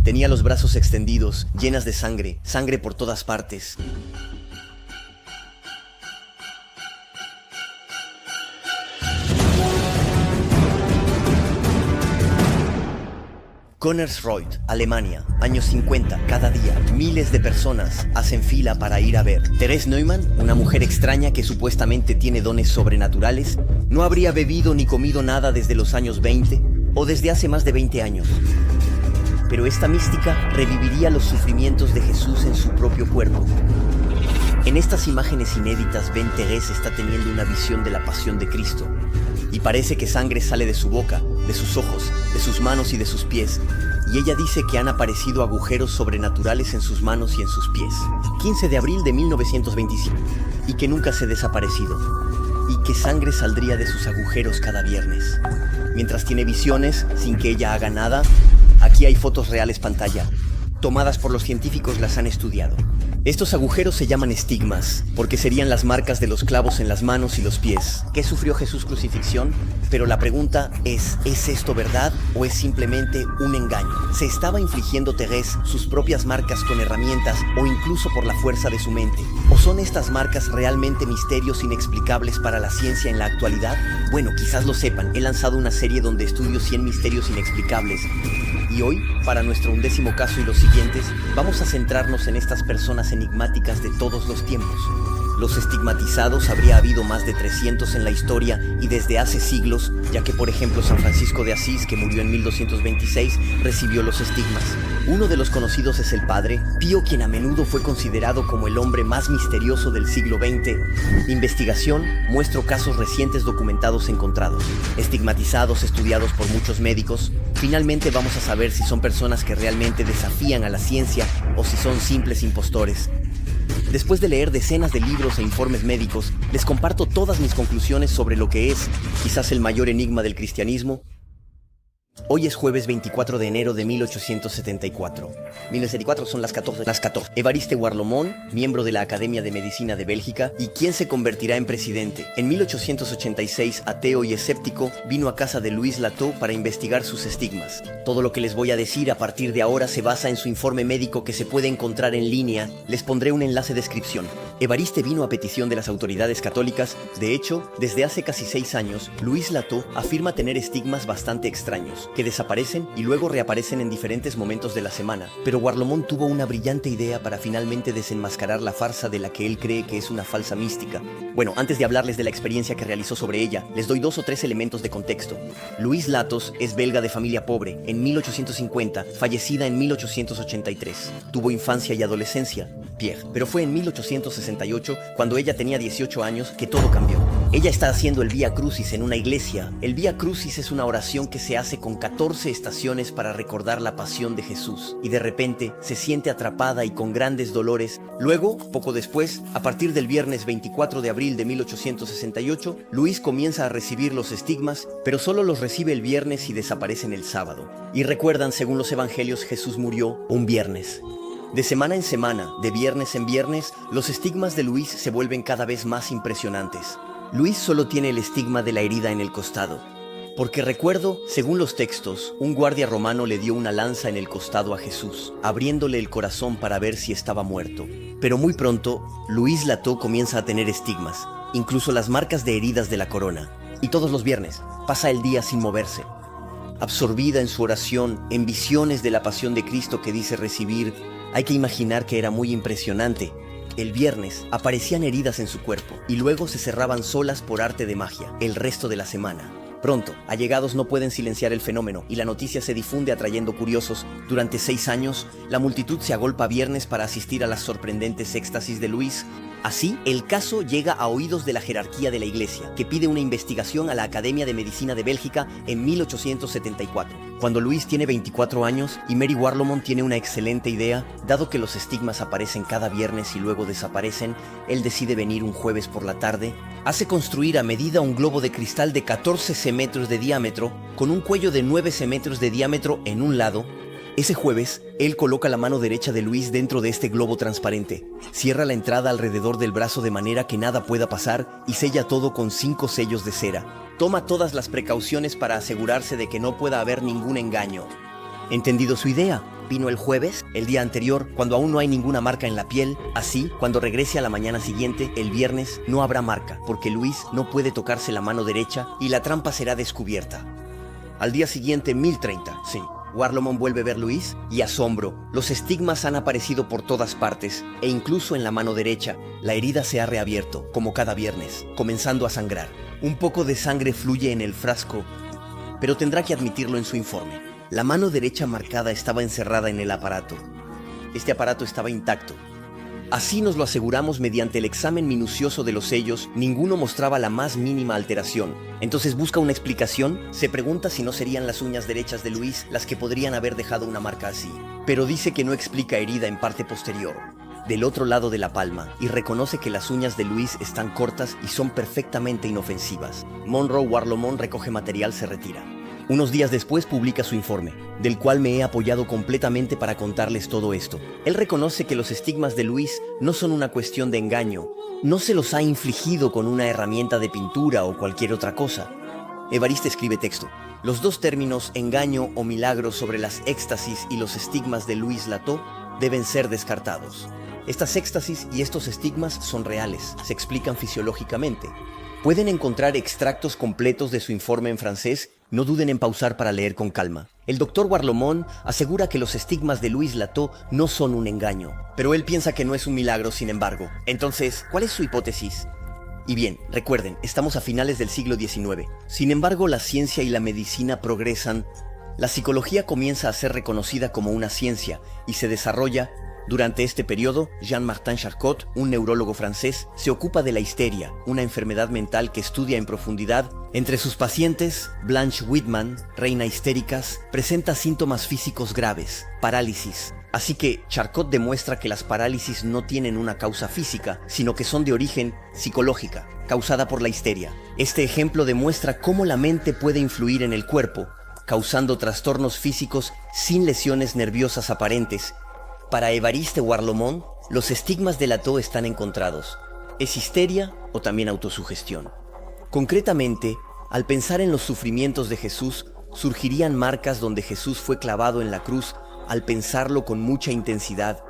Tenía los brazos extendidos, llenas de sangre, sangre por todas partes. Connersreuth, Alemania, años 50. Cada día, miles de personas hacen fila para ir a ver. Therese Neumann, una mujer extraña que supuestamente tiene dones sobrenaturales, no habría bebido ni comido nada desde los años 20 o desde hace más de 20 años. Pero esta mística reviviría los sufrimientos de Jesús en su propio cuerpo. En estas imágenes inéditas, Therese está teniendo una visión de la pasión de Cristo. Y parece que sangre sale de su boca, de sus ojos, de sus manos y de sus pies. Y ella dice que han aparecido agujeros sobrenaturales en sus manos y en sus pies. 15 de abril de 1925. Y que nunca se ha desaparecido. Y que sangre saldría de sus agujeros cada viernes. Mientras tiene visiones, sin que ella haga nada, aquí hay fotos reales pantalla. Tomadas por los científicos, las han estudiado. Estos agujeros se llaman estigmas, porque serían las marcas de los clavos en las manos y los pies. ¿Qué sufrió Jesús crucifixión? Pero la pregunta ¿es esto verdad o es simplemente un engaño? ¿Se estaba infligiendo Therese sus propias marcas con herramientas o incluso por la fuerza de su mente? ¿O son estas marcas realmente misterios inexplicables para la ciencia en la actualidad? Bueno, quizás lo sepan, he lanzado una serie donde estudio 100 misterios inexplicables. Y hoy, para nuestro 11º caso y los siguientes, vamos a centrarnos en estas personas enigmáticas de todos los tiempos. Los estigmatizados habría habido más de 300 en la historia y desde hace siglos, ya que por ejemplo San Francisco de Asís, que murió en 1226, recibió los estigmas. Uno de los conocidos es el Padre Pío, quien a menudo fue considerado como el hombre más misterioso del siglo XX. Investigación, muestro casos recientes documentados encontrados, estigmatizados estudiados por muchos médicos. Finalmente vamos a saber si son personas que realmente desafían a la ciencia o si son simples impostores. Después de leer decenas de libros e informes médicos, les comparto todas mis conclusiones sobre lo que es, quizás el mayor enigma del cristianismo. Hoy es jueves 24 de enero de 1874. 1974 son las 14. Évariste Warlomont, miembro de la Academia de Medicina de Bélgica, y quien se convertirá en presidente. En 1886, ateo y escéptico, vino a casa de Louis Lateau para investigar sus estigmas. Todo lo que les voy a decir a partir de ahora se basa en su informe médico que se puede encontrar en línea. Les pondré un enlace de descripción. Évariste vino a petición de las autoridades católicas. De hecho, desde hace casi 6 años, Louis Lateau afirma tener estigmas bastante extraños, que desaparecen y luego reaparecen en diferentes momentos de la semana. Pero Warlomont tuvo una brillante idea para finalmente desenmascarar la farsa de la que él cree que es una falsa mística. Bueno, antes de hablarles de la experiencia que realizó sobre ella, les doy 2 o 3 elementos de contexto. Louis Lateau es belga de familia pobre, en 1850, fallecida en 1883. Tuvo infancia y adolescencia, Pierre, pero fue en 1868, cuando ella tenía 18 años, que todo cambió. Ella está haciendo el Vía Crucis en una iglesia. El Vía Crucis es una oración que se hace con 14 estaciones para recordar la pasión de Jesús. Y de repente se siente atrapada y con grandes dolores. Luego, poco después, a partir del viernes 24 de abril de 1868, Luis comienza a recibir los estigmas, pero solo los recibe el viernes y desaparecen el sábado. Y recuerdan, según los evangelios, Jesús murió un viernes. De semana en semana, de viernes en viernes, los estigmas de Luis se vuelven cada vez más impresionantes. Luis solo tiene el estigma de la herida en el costado, porque recuerdo, según los textos, un guardia romano le dio una lanza en el costado a Jesús, abriéndole el corazón para ver si estaba muerto. Pero muy pronto, Louis Lateau comienza a tener estigmas, incluso las marcas de heridas de la corona. Y todos los viernes, pasa el día sin moverse. Absorbida en su oración, en visiones de la pasión de Cristo que dice recibir, hay que imaginar que era muy impresionante. El viernes aparecían heridas en su cuerpo y luego se cerraban solas por arte de magia el resto de la semana. Pronto, allegados no pueden silenciar el fenómeno y la noticia se difunde atrayendo curiosos. Durante 6 años, la multitud se agolpa viernes para asistir a las sorprendentes éxtasis de Luis. Así, el caso llega a oídos de la jerarquía de la iglesia, que pide una investigación a la Academia de Medicina de Bélgica en 1874. Cuando Luis tiene 24 años y Mary Warlomont tiene una excelente idea, dado que los estigmas aparecen cada viernes y luego desaparecen, él decide venir un jueves por la tarde, hace construir a medida un globo de cristal de 14 metros de diámetro, con un cuello de 9 metros de diámetro en un lado. Ese jueves, él coloca la mano derecha de Luis dentro de este globo transparente, cierra la entrada alrededor del brazo de manera que nada pueda pasar y sella todo con 5 sellos de cera. Toma todas las precauciones para asegurarse de que no pueda haber ningún engaño. Entendido su idea, Vino el jueves, el día anterior, cuando aún no hay ninguna marca en la piel. Así, cuando regrese a la mañana siguiente, el viernes, no habrá marca, porque Luis no puede tocarse la mano derecha y la trampa será descubierta. Al día siguiente, 1030, sí. Warloman vuelve a ver Luis y asombro. Los estigmas han aparecido por todas partes e incluso en la mano derecha. La herida se ha reabierto, como cada viernes, comenzando a sangrar. Un poco de sangre fluye en el frasco, pero tendrá que admitirlo en su informe. La mano derecha marcada estaba encerrada en el aparato. Este aparato estaba intacto. Así nos lo aseguramos mediante el examen minucioso de los sellos. Ninguno mostraba la más mínima alteración. Entonces busca una explicación. Se pregunta si no serían las uñas derechas de Luis las que podrían haber dejado una marca así. Pero dice que no explica herida en parte posterior, del otro lado de la palma, y reconoce que las uñas de Luis están cortas y son perfectamente inofensivas. Monroe Warloman recoge material, se retira. Unos días después publica su informe, del cual me he apoyado completamente para contarles todo esto. Él reconoce que los estigmas de Luis no son una cuestión de engaño. No se los ha infligido con una herramienta de pintura o cualquier otra cosa. Evariste escribe texto. Los dos términos engaño o milagro sobre las éxtasis y los estigmas de Louis Lateau deben ser descartados. Estas éxtasis y estos estigmas son reales, se explican fisiológicamente. Pueden encontrar extractos completos de su informe en francés. No duden en pausar para leer con calma. El doctor Warloman asegura que los estigmas de Louis Lateau no son un engaño, pero él piensa que no es un milagro, sin embargo. Entonces, ¿cuál es su hipótesis? Y bien, recuerden, estamos a finales del siglo XIX. Sin embargo, la ciencia y la medicina progresan. La psicología comienza a ser reconocida como una ciencia y se desarrolla. Durante este periodo, Jean-Martin Charcot, un neurólogo francés, se ocupa de la histeria, una enfermedad mental que estudia en profundidad. Entre sus pacientes, Blanche Whitman, reina histéricas, presenta síntomas físicos graves, parálisis. Así que Charcot demuestra que las parálisis no tienen una causa física, sino que son de origen psicológica, causada por la histeria. Este ejemplo demuestra cómo la mente puede influir en el cuerpo, causando trastornos físicos sin lesiones nerviosas aparentes. Para Évariste Warloman, los estigmas de Lateau están encontrados. ¿Es histeria o también autosugestión? Concretamente, al pensar en los sufrimientos de Jesús, surgirían marcas donde Jesús fue clavado en la cruz al pensarlo con mucha intensidad.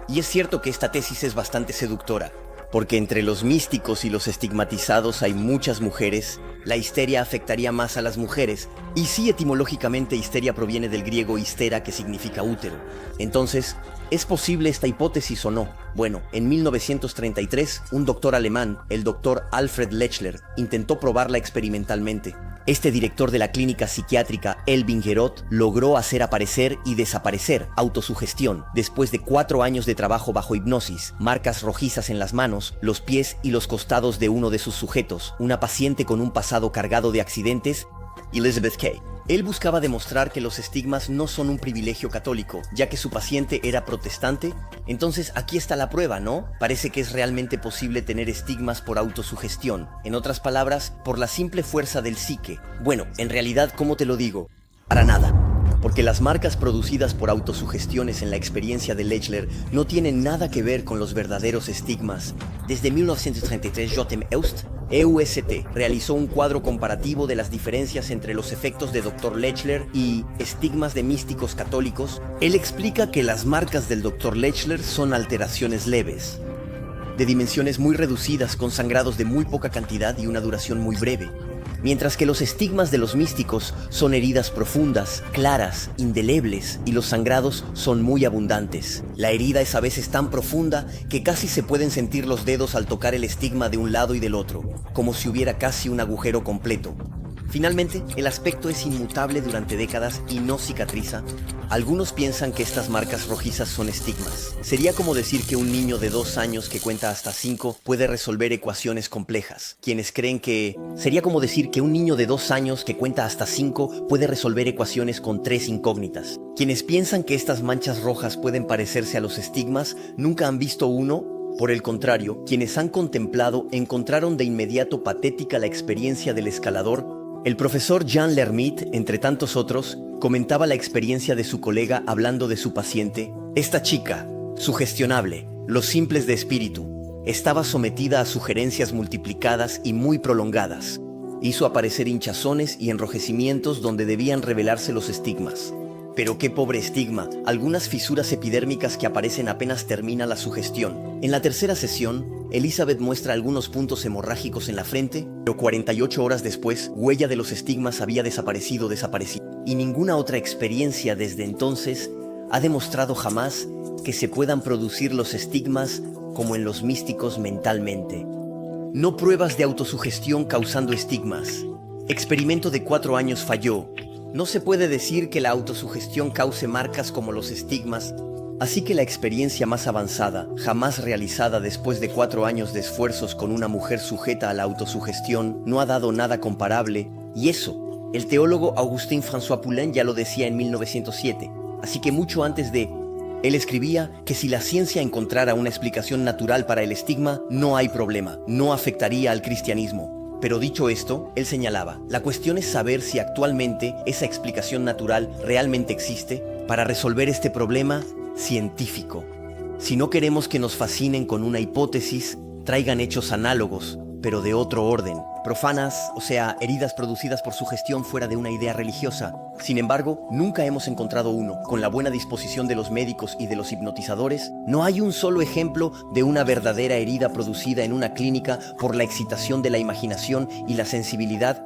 Y es cierto que esta tesis es bastante seductora, porque entre los místicos y los estigmatizados hay muchas mujeres. La histeria afectaría más a las mujeres, y sí, etimológicamente histeria proviene del griego histera, que significa útero. Entonces, ¿es posible esta hipótesis o no? Bueno, en 1933, un doctor alemán, el doctor Alfred Lechler, intentó probarla experimentalmente. Este director de la clínica psiquiátrica Elbingerot logró hacer aparecer y desaparecer autosugestión después de 4 años de trabajo bajo hipnosis, marcas rojizas en las manos, los pies y los costados de uno de sus sujetos, una paciente con un pasado cargado de accidentes, Elizabeth Kay. Él buscaba demostrar que los estigmas no son un privilegio católico, ya que su paciente era protestante. Entonces aquí está la prueba, ¿no? Parece que es realmente posible tener estigmas por autosugestión. En otras palabras, por la simple fuerza del psique. Bueno, en realidad, ¿cómo te lo digo? Para nada. Porque las marcas producidas por autosugestiones en la experiencia de Lechler no tienen nada que ver con los verdaderos estigmas. Desde 1933, Jotem Eust, EUST, realizó un cuadro comparativo de las diferencias entre los efectos de Dr. Lechler y estigmas de místicos católicos. Él explica que las marcas del Dr. Lechler son alteraciones leves, de dimensiones muy reducidas, con sangrados de muy poca cantidad y una duración muy breve. Mientras que los estigmas de los místicos son heridas profundas, claras, indelebles, y los sangrados son muy abundantes. La herida es a veces tan profunda que casi se pueden sentir los dedos al tocar el estigma de un lado y del otro, como si hubiera casi un agujero completo. Finalmente, el aspecto es inmutable durante décadas y no cicatriza. Algunos piensan que estas marcas rojizas son estigmas. Sería como decir que un niño de 2 años que cuenta hasta 5 puede resolver ecuaciones complejas. Quienes creen que... Sería como decir que un niño de 2 años que cuenta hasta 5 puede resolver ecuaciones con 3 incógnitas. Quienes piensan que estas manchas rojas pueden parecerse a los estigmas nunca han visto uno. Por el contrario, quienes han contemplado encontraron de inmediato patética la experiencia del escalador. El profesor Jean Lermite, entre tantos otros, comentaba la experiencia de su colega hablando de su paciente. Esta chica, sugestionable, los simples de espíritu, estaba sometida a sugerencias multiplicadas y muy prolongadas. Hizo aparecer hinchazones y enrojecimientos donde debían revelarse los estigmas. Pero qué pobre estigma, algunas fisuras epidérmicas que aparecen apenas termina la sugestión. En la tercera sesión, Elizabeth muestra algunos puntos hemorrágicos en la frente, pero 48 horas después, huella de los estigmas había desaparecido. Y ninguna otra experiencia desde entonces ha demostrado jamás que se puedan producir los estigmas como en los místicos mentalmente. No pruebas de autosugestión causando estigmas. Experimento de 4 años falló. No se puede decir que la autosugestión cause marcas como los estigmas, así que la experiencia más avanzada, jamás realizada después de 4 años de esfuerzos con una mujer sujeta a la autosugestión, no ha dado nada comparable, y eso, el teólogo Augustin-François Poulenc ya lo decía en 1907, así que mucho antes de... Él escribía que si la ciencia encontrara una explicación natural para el estigma, no hay problema, no afectaría al cristianismo. Pero dicho esto, él señalaba, la cuestión es saber si actualmente esa explicación natural realmente existe para resolver este problema científico. Si no queremos que nos fascinen con una hipótesis, traigan hechos análogos, pero de otro orden, profanas, o sea, heridas producidas por sugestión fuera de una idea religiosa. Sin embargo, nunca hemos encontrado uno. Con la buena disposición de los médicos y de los hipnotizadores, no hay un solo ejemplo de una verdadera herida producida en una clínica por la excitación de la imaginación y la sensibilidad.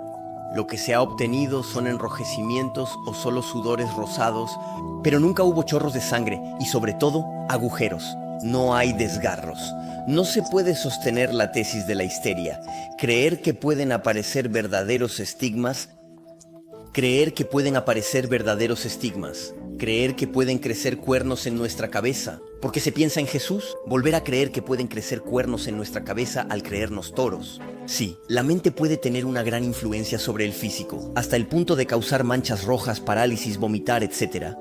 Lo que se ha obtenido son enrojecimientos o solo sudores rosados, pero nunca hubo chorros de sangre y sobre todo agujeros. No hay desgarros. No se puede sostener la tesis de la histeria. Creer que pueden aparecer verdaderos estigmas. Creer que pueden crecer cuernos en nuestra cabeza. Porque se piensa en Jesús, volver a creer que pueden crecer cuernos en nuestra cabeza al creernos toros. Sí, la mente puede tener una gran influencia sobre el físico, hasta el punto de causar manchas rojas, parálisis, vomitar, etc.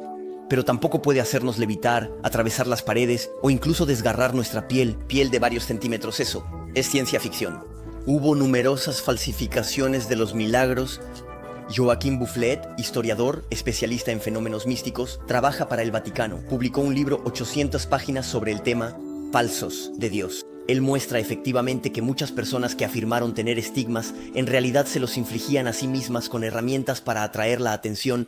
Pero tampoco puede hacernos levitar, atravesar las paredes o incluso desgarrar nuestra piel de varios centímetros. Eso es ciencia ficción. Hubo numerosas falsificaciones de los milagros. Joachim Bufflet, historiador, especialista en fenómenos místicos, trabaja para el Vaticano. Publicó un libro 800 páginas sobre el tema Falsos de Dios. Él muestra efectivamente que muchas personas que afirmaron tener estigmas en realidad se los infligían a sí mismas con herramientas para atraer la atención.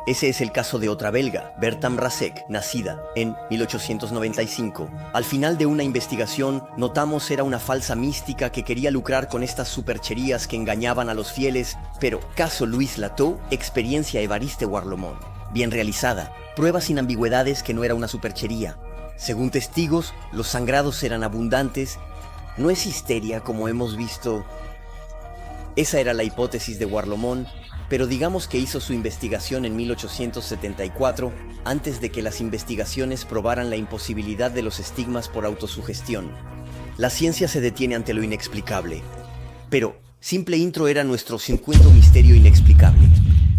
Ese es el caso de otra belga, Bertha Mrazek, nacida en 1895. Al final de una investigación, notamos era una falsa mística que quería lucrar con estas supercherías que engañaban a los fieles. Pero, caso Louise Latour, experiencia Évariste Warlomont. Bien realizada, pruebas sin ambigüedades que no era una superchería. Según testigos, los sangrados eran abundantes. No es histeria como hemos visto. Esa era la hipótesis de Warlomont, pero digamos que hizo su investigación en 1874, antes de que las investigaciones probaran la imposibilidad de los estigmas por autosugestión. La ciencia se detiene ante lo inexplicable. Pero, simple intro era nuestro 50 misterio inexplicable.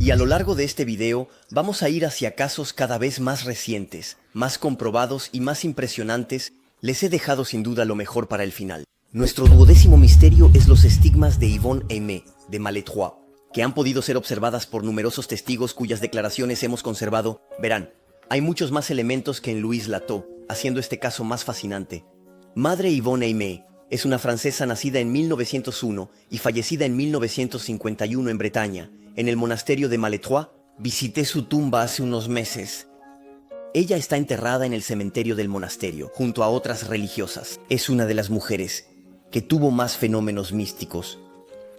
Y a lo largo de este video vamos a ir hacia casos cada vez más recientes, más comprobados y más impresionantes. Les he dejado sin duda lo mejor para el final. Nuestro 12º misterio es los estigmas de Yvonne Aimée, de Malétroit, que han podido ser observadas por numerosos testigos cuyas declaraciones hemos conservado. Verán, hay muchos más elementos que en Louise Latour, haciendo este caso más fascinante. Madre Yvonne Aimée es una francesa nacida en 1901 y fallecida en 1951 en Bretaña, en el monasterio de Malétroit. Visité su tumba hace unos meses. Ella está enterrada en el cementerio del monasterio, junto a otras religiosas. Es una de las mujeres que tuvo más fenómenos místicos.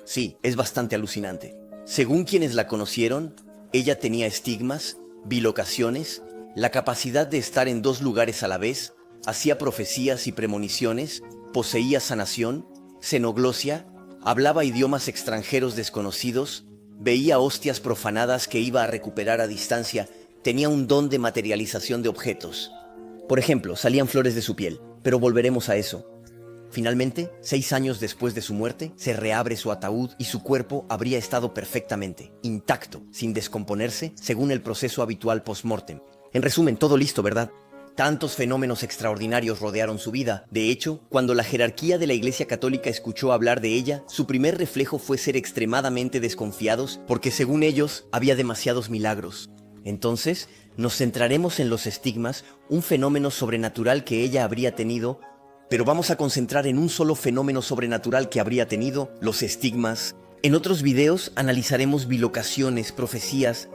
Sí, es bastante alucinante. Según quienes la conocieron, ella tenía estigmas, bilocaciones, la capacidad de estar en 2 lugares a la vez, hacía profecías y premoniciones, poseía sanación, xenoglosia, hablaba idiomas extranjeros desconocidos, veía hostias profanadas que iba a recuperar a distancia, tenía un don de materialización de objetos. Por ejemplo, salían flores de su piel, pero volveremos a eso. Finalmente, 6 años después de su muerte, se reabre su ataúd y su cuerpo habría estado perfectamente, intacto, sin descomponerse, según el proceso habitual post-mortem. En resumen, todo listo, ¿verdad? Tantos fenómenos extraordinarios rodearon su vida. De hecho, cuando la jerarquía de la Iglesia Católica escuchó hablar de ella, su primer reflejo fue ser extremadamente desconfiados porque, según ellos, había demasiados milagros. Entonces, nos centraremos en los estigmas, un fenómeno sobrenatural que ella habría tenido, pero vamos a concentrar en un solo fenómeno sobrenatural que habría tenido, los estigmas. En otros videos analizaremos bilocaciones, profecías.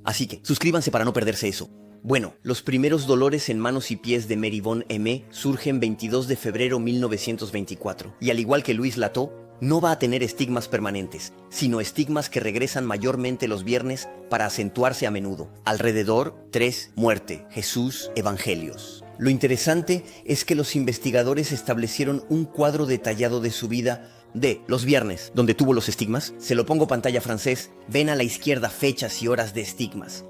Así que suscríbanse para no perderse eso. Bueno, los primeros dolores en manos y pies de Mary Yvonne Aimé surgen 22 de febrero 1924, y al igual que Louis Lateau, no va a tener estigmas permanentes, sino estigmas que regresan mayormente los viernes para acentuarse a menudo. Alrededor, 3, muerte, Jesús, evangelios. Lo interesante es que los investigadores establecieron un cuadro detallado de su vida de los viernes, donde tuvo los estigmas. Se lo pongo pantalla francés, ven a la izquierda fechas y horas de estigmas.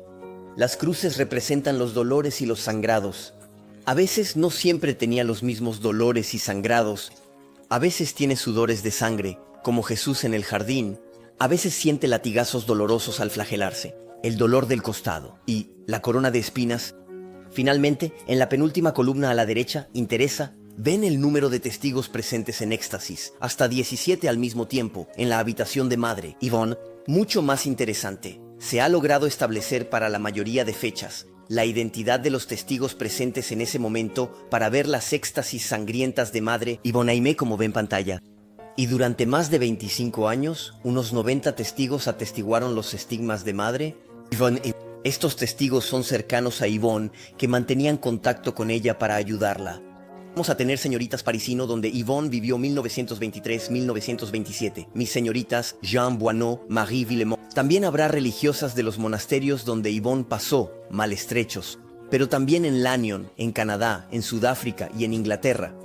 Las cruces representan los dolores y los sangrados. A veces no siempre tenía los mismos dolores y sangrados. A veces tiene sudores de sangre, como Jesús en el jardín. A veces siente latigazos dolorosos al flagelarse, el dolor del costado y la corona de espinas. Finalmente, en la penúltima columna a la derecha, interesa, ven el número de testigos presentes en éxtasis, hasta 17 al mismo tiempo, en la habitación de Madre Yvonne. Mucho más interesante, se ha logrado establecer para la mayoría de fechas la identidad de los testigos presentes en ese momento para ver las éxtasis sangrientas de Madre Yvonne Aimé, como ven en pantalla. Y durante más de 25 años, unos 90 testigos atestiguaron los estigmas de Madre Yvonne Aimé. Estos testigos son cercanos a Yvonne, que mantenían contacto con ella para ayudarla. Vamos a tener Señoritas Parisino, donde Yvonne vivió 1923-1927. Mis señoritas Jean Boineau, Marie Villemont. También habrá religiosas de los monasterios donde Yvonne pasó, maltrechos, pero también en Lannion, en Canadá, en Sudáfrica y en Inglaterra.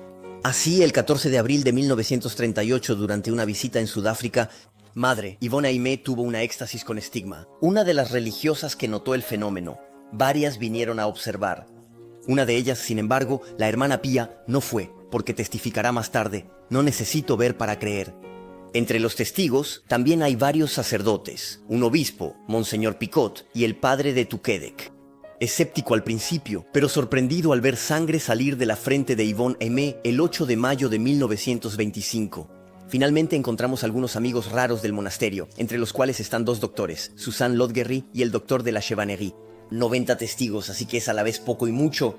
Así, el 14 de abril de 1938, durante una visita en Sudáfrica, Madre Yvonne Aimé tuvo una éxtasis con estigma. Una de las religiosas que notó el fenómeno, varias vinieron a observar. Una de ellas, sin embargo, la hermana Pía, no fue, porque testificará más tarde, no necesito ver para creer. Entre los testigos también hay varios sacerdotes, un obispo, Monseñor Picot, y el padre de Tuquedec. Escéptico al principio, pero sorprendido al ver sangre salir de la frente de Yvonne Aimé el 8 de mayo de 1925. Finalmente encontramos algunos amigos raros del monasterio, entre los cuales están dos doctores, Suzanne Lotgery y el doctor de la Chevannerie. 90 testigos, así que es a la vez poco y mucho.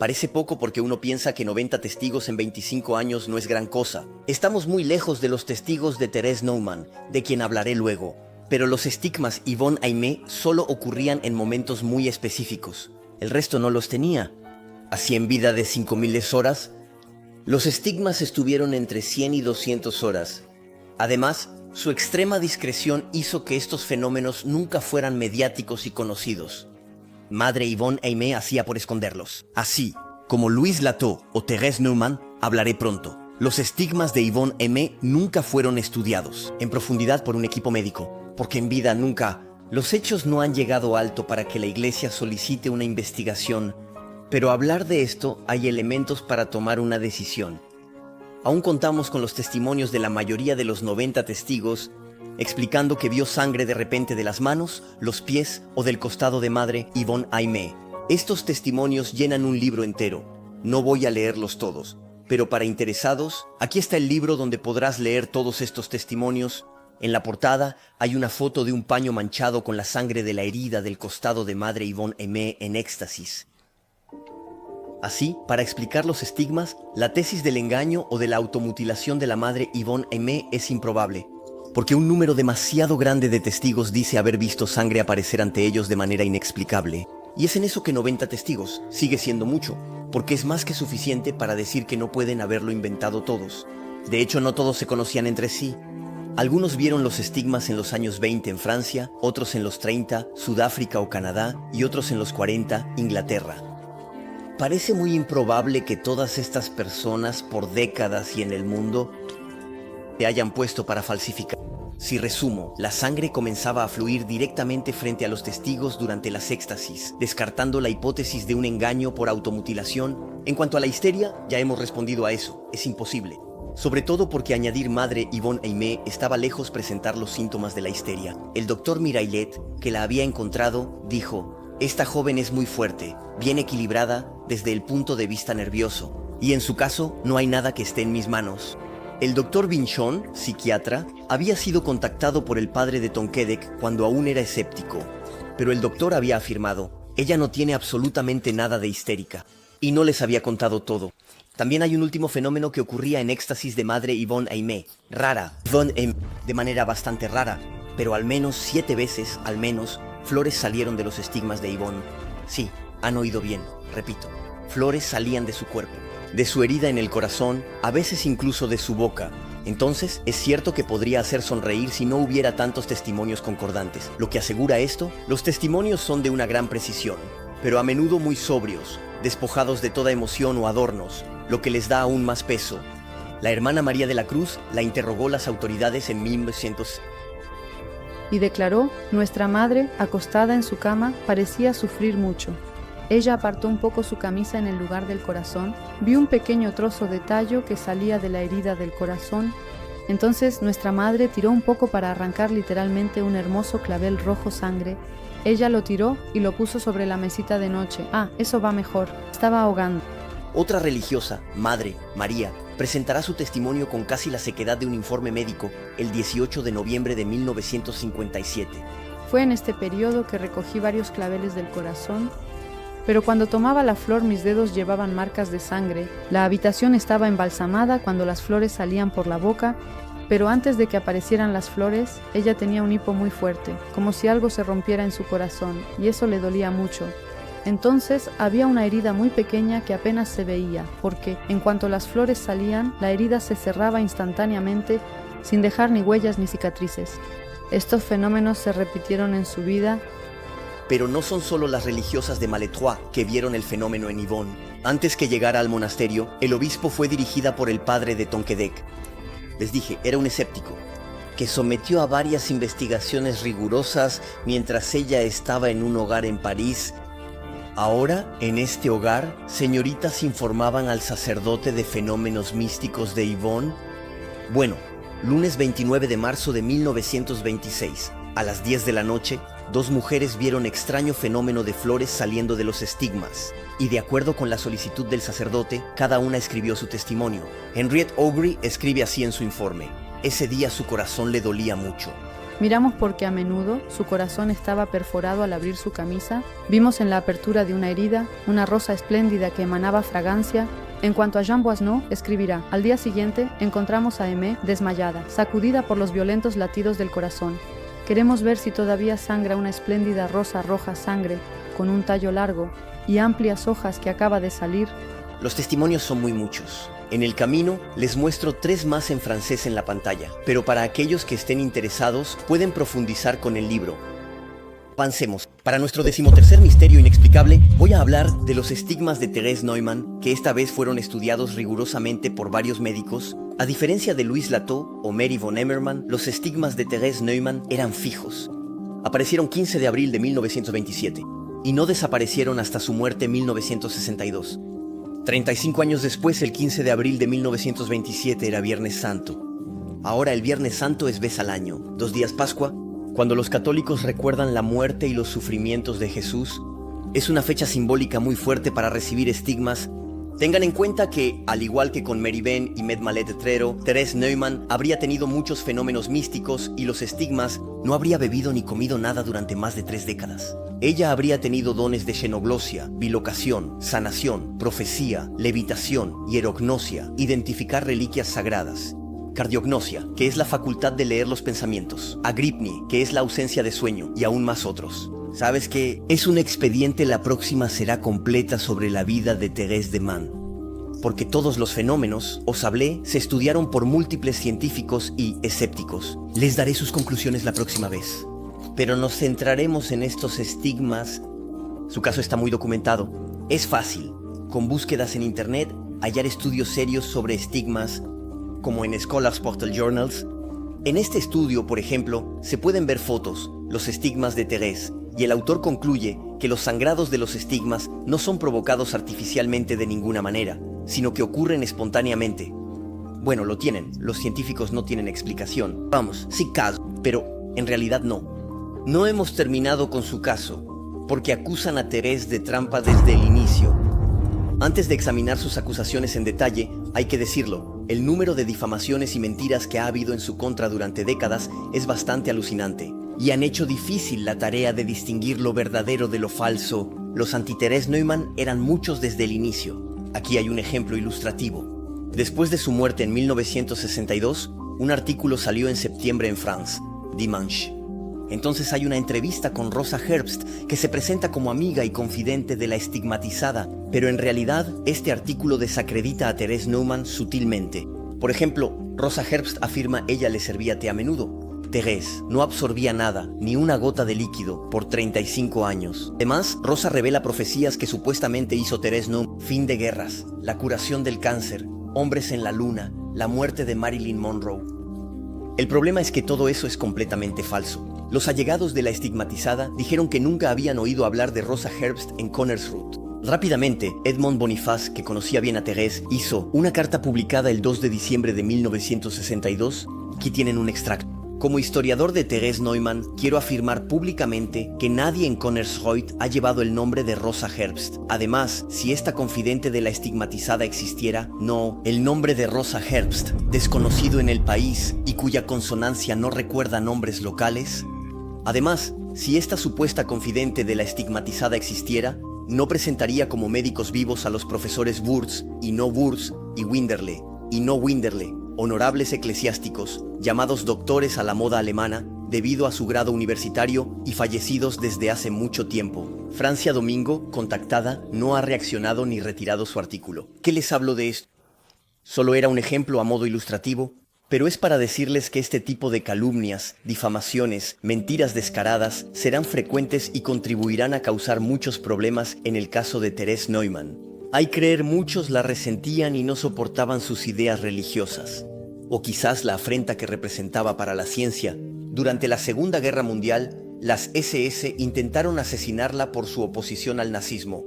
Parece poco porque uno piensa que 90 testigos en 25 años no es gran cosa. Estamos muy lejos de los testigos de Thérèse Neumann, de quien hablaré luego. Pero los estigmas Yvonne Aimé solo ocurrían en momentos muy específicos. El resto no los tenía. Así, en vida de 5000 horas, los estigmas estuvieron entre 100 y 200 horas. Además, su extrema discreción hizo que estos fenómenos nunca fueran mediáticos y conocidos. Madre Yvonne Aimé hacía por esconderlos. Así como Louis Lateau o Thérèse Neumann, hablaré pronto. Los estigmas de Yvonne Aimé nunca fueron estudiados en profundidad por un equipo médico, porque en vida nunca. Los hechos no han llegado alto para que la Iglesia solicite una investigación, pero hablar de esto hay elementos para tomar una decisión. Aún contamos con los testimonios de la mayoría de los 90 testigos, explicando que vio sangre de repente de las manos, los pies o del costado de Madre Yvonne Aimé. Estos testimonios llenan un libro entero. No voy a leerlos todos, pero para interesados, aquí está el libro donde podrás leer todos estos testimonios. En la portada hay una foto de un paño manchado con la sangre de la herida del costado de Madre Yvonne Aimé en éxtasis. Así, para explicar los estigmas, la tesis del engaño o de la automutilación de la Madre Yvonne Aimé es improbable, porque un número demasiado grande de testigos dice haber visto sangre aparecer ante ellos de manera inexplicable. Y es en eso que 90 testigos sigue siendo mucho, porque es más que suficiente para decir que no pueden haberlo inventado todos. De hecho, no todos se conocían entre sí. Algunos vieron los estigmas en los años 20 en Francia, otros en los 30, Sudáfrica o Canadá, y otros en los 40, Inglaterra. Parece muy improbable que todas estas personas, por décadas y en el mundo, se hayan puesto para falsificar. Si resumo, la sangre comenzaba a fluir directamente frente a los testigos durante las éxtasis, descartando la hipótesis de un engaño por automutilación. En cuanto a la histeria, ya hemos respondido a eso, es imposible. Sobre todo porque añadir Madre Yvonne Aimé estaba lejos presentar los síntomas de la histeria. El doctor Mirailet, que la había encontrado, dijo: esta joven es muy fuerte, bien equilibrada desde el punto de vista nervioso, y en su caso no hay nada que esté en mis manos. El doctor Binchon, psiquiatra, había sido contactado por el padre de Tonquédec cuando aún era escéptico, pero el doctor había afirmado: ella no tiene absolutamente nada de histérica, y no les había contado todo. También hay un último fenómeno que ocurría en éxtasis de Madre Yvonne Aimé, rara, de manera bastante rara, pero al menos 7 veces, flores salieron de los estigmas de Yvonne. Sí, han oído bien, repito, flores salían de su cuerpo, de su herida en el corazón, a veces incluso de su boca. Entonces, es cierto que podría hacer sonreír si no hubiera tantos testimonios concordantes. Lo que asegura esto, los testimonios son de una gran precisión, pero a menudo muy sobrios, despojados de toda emoción o adornos, lo que les da aún más peso. La hermana María de la Cruz la interrogó las autoridades en 1900 y declaró: nuestra madre, acostada en su cama, parecía sufrir mucho. Ella apartó un poco su camisa en el lugar del corazón, vio un pequeño trozo de tallo que salía de la herida del corazón. Entonces nuestra madre tiró un poco para arrancar literalmente un hermoso clavel rojo sangre. Ella lo tiró y lo puso sobre la mesita de noche. Eso va mejor. Estaba ahogando. Otra religiosa, Madre María, presentará su testimonio con casi la sequedad de un informe médico el 18 de noviembre de 1957. Fue en este periodo que recogí varios claveles del corazón, pero cuando tomaba la flor mis dedos llevaban marcas de sangre. La habitación estaba embalsamada cuando las flores salían por la boca, pero antes de que aparecieran las flores, ella tenía un hipo muy fuerte, como si algo se rompiera en su corazón, y eso le dolía mucho. Entonces había una herida muy pequeña que apenas se veía, porque en cuanto las flores salían, la herida se cerraba instantáneamente, sin dejar ni huellas ni cicatrices. Estos fenómenos se repitieron en su vida. Pero no son solo las religiosas de Malétroit que vieron el fenómeno en Yvonne. Antes que llegara al monasterio, el obispo fue dirigida por el padre de Tonquédec. Les dije, era un escéptico, que sometió a varias investigaciones rigurosas mientras ella estaba en un hogar en París. Ahora, en este hogar, señoritas informaban al sacerdote de fenómenos místicos de Yvonne. Bueno, lunes 29 de marzo de 1926, a las 10 de la noche, dos mujeres vieron extraño fenómeno de flores saliendo de los estigmas, y de acuerdo con la solicitud del sacerdote, cada una escribió su testimonio. Henriette Aubry escribe así en su informe: ese día su corazón le dolía mucho. Miramos porque a menudo su corazón estaba perforado al abrir su camisa. Vimos en la apertura de una herida una rosa espléndida que emanaba fragancia. En cuanto a Jean Boisneau, escribirá: al día siguiente encontramos a Aimée desmayada, sacudida por los violentos latidos del corazón. Queremos ver si todavía sangra una espléndida rosa roja sangre, con un tallo largo y amplias hojas que acaba de salir. Los testimonios son muy muchos. En el camino les muestro 3 más en francés en la pantalla, pero para aquellos que estén interesados pueden profundizar con el libro. Avancemos. Para nuestro 13º misterio inexplicable, voy a hablar de los estigmas de Thérèse Neumann, que esta vez fueron estudiados rigurosamente por varios médicos. A diferencia de Louis Lateau o Mary von Emmermann, los estigmas de Thérèse Neumann eran fijos. Aparecieron 15 de abril de 1927 y no desaparecieron hasta su muerte en 1962. 35 años después, el 15 de abril de 1927 era Viernes Santo. Ahora el Viernes Santo es vez al año, 2 días Pascua, cuando los católicos recuerdan la muerte y los sufrimientos de Jesús. Es una fecha simbólica muy fuerte para recibir estigmas. Tengan en cuenta que, al igual que con Mary Ben y Med Malet Trero, Thérèse Neumann habría tenido muchos fenómenos místicos y los estigmas no habría bebido ni comido nada durante más de 3 décadas. Ella habría tenido dones de xenoglosia, bilocación, sanación, profecía, levitación, hierognosia, identificar reliquias sagradas, cardiognosia, que es la facultad de leer los pensamientos, agripni, que es la ausencia de sueño, y aún más otros. ¿Sabes qué? Es un expediente, la próxima será completa sobre la vida de Thérèse de Mann. Porque todos los fenómenos, os hablé, se estudiaron por múltiples científicos y escépticos. Les daré sus conclusiones la próxima vez. Pero nos centraremos en estos estigmas. Su caso está muy documentado. Es fácil, con búsquedas en internet, hallar estudios serios sobre estigmas, como en Scholars Portal Journals. En este estudio, por ejemplo, se pueden ver fotos, los estigmas de Thérèse, y el autor concluye que los sangrados de los estigmas no son provocados artificialmente de ninguna manera, sino que ocurren espontáneamente. Bueno, lo tienen, los científicos no tienen explicación. Vamos, sí caso, pero en realidad no. No hemos terminado con su caso, porque acusan a Thérèse de trampa desde el inicio. Antes de examinar sus acusaciones en detalle, hay que decirlo, el número de difamaciones y mentiras que ha habido en su contra durante décadas es bastante alucinante, y han hecho difícil la tarea de distinguir lo verdadero de lo falso. Los anti-Thérèse Neumann eran muchos desde el inicio. Aquí hay un ejemplo ilustrativo. Después de su muerte en 1962, un artículo salió en septiembre en France, Dimanche. Entonces hay una entrevista con Rosa Herbst, que se presenta como amiga y confidente de la estigmatizada, pero en realidad este artículo desacredita a Therese Neumann sutilmente. Por ejemplo, Rosa Herbst afirma ella le servía té a menudo. Therese no absorbía nada, ni una gota de líquido, por 35 años. Además, Rosa revela profecías que supuestamente hizo Therese Neumann: fin de guerras, la curación del cáncer, hombres en la luna, la muerte de Marilyn Monroe. El problema es que todo eso es completamente falso. Los allegados de la estigmatizada dijeron que nunca habían oído hablar de Rosa Herbst en Connersreuth. Rápidamente, Edmond Boniface, que conocía bien a Therese, hizo una carta publicada el 2 de diciembre de 1962. Aquí tienen un extracto. Como historiador de Therese Neumann, quiero afirmar públicamente que nadie en Connersreuth ha llevado el nombre de Rosa Herbst. Además, si esta confidente de la estigmatizada existiera, no, el nombre de Rosa Herbst, desconocido en el país y cuya consonancia no recuerda nombres locales. Además, si esta supuesta confidente de la estigmatizada existiera, no presentaría como médicos vivos a los profesores Wurz y no Wurz y Winderle y no Winderle, honorables eclesiásticos, llamados doctores a la moda alemana, debido a su grado universitario y fallecidos desde hace mucho tiempo. Francia Domingo, contactada, no ha reaccionado ni retirado su artículo. ¿Qué les hablo de esto? Solo era un ejemplo a modo ilustrativo, pero es para decirles que este tipo de calumnias, difamaciones, mentiras descaradas serán frecuentes y contribuirán a causar muchos problemas en el caso de Therese Neumann. Hay creer muchos la resentían y no soportaban sus ideas religiosas, o quizás la afrenta que representaba para la ciencia. Durante la Segunda Guerra Mundial, las SS intentaron asesinarla por su oposición al nazismo.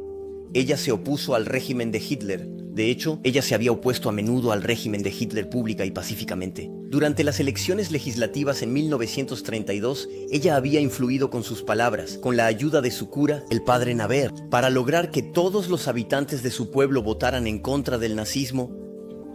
Ella se opuso al régimen de Hitler. De hecho, ella se había opuesto a menudo al régimen de Hitler pública y pacíficamente. Durante las elecciones legislativas en 1932, ella había influido con sus palabras, con la ayuda de su cura, el padre Naber, para lograr que todos los habitantes de su pueblo votaran en contra del nazismo.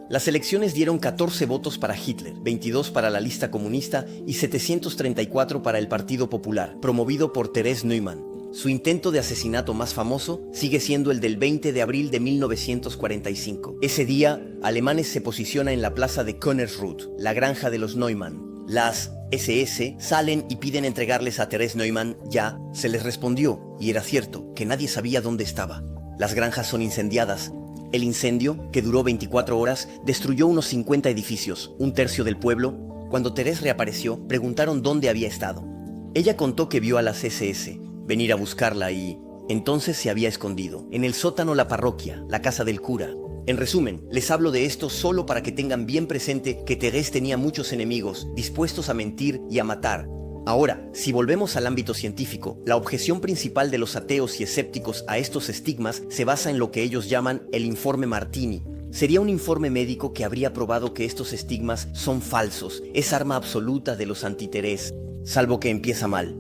Las elecciones dieron 14 votos para Hitler, 22 para la lista comunista y 734 para el Partido Popular, promovido por Therese Neumann. Su intento de asesinato más famoso sigue siendo el del 20 de abril de 1945. Ese día, alemanes se posicionan en la plaza de Connersreuth, la granja de los Neumann. Las SS salen y piden entregarles a Therese Neumann ya. Se les respondió, y era cierto, que nadie sabía dónde estaba. Las granjas son incendiadas. El incendio, que duró 24 horas, destruyó unos 50 edificios, un tercio del pueblo. Cuando Therese reapareció, preguntaron dónde había estado. Ella contó que vio a las SS venir a buscarla y entonces se había escondido en el sótano la parroquia, la casa del cura. En resumen, les hablo de esto solo para que tengan bien presente que Therese tenía muchos enemigos dispuestos a mentir y a matar. Ahora, si volvemos al ámbito científico, la objeción principal de los ateos y escépticos a estos estigmas se basa en lo que ellos llaman el informe Martini. Sería un informe médico que habría probado que estos estigmas son falsos, es arma absoluta de los anti-Therese, salvo que empieza mal.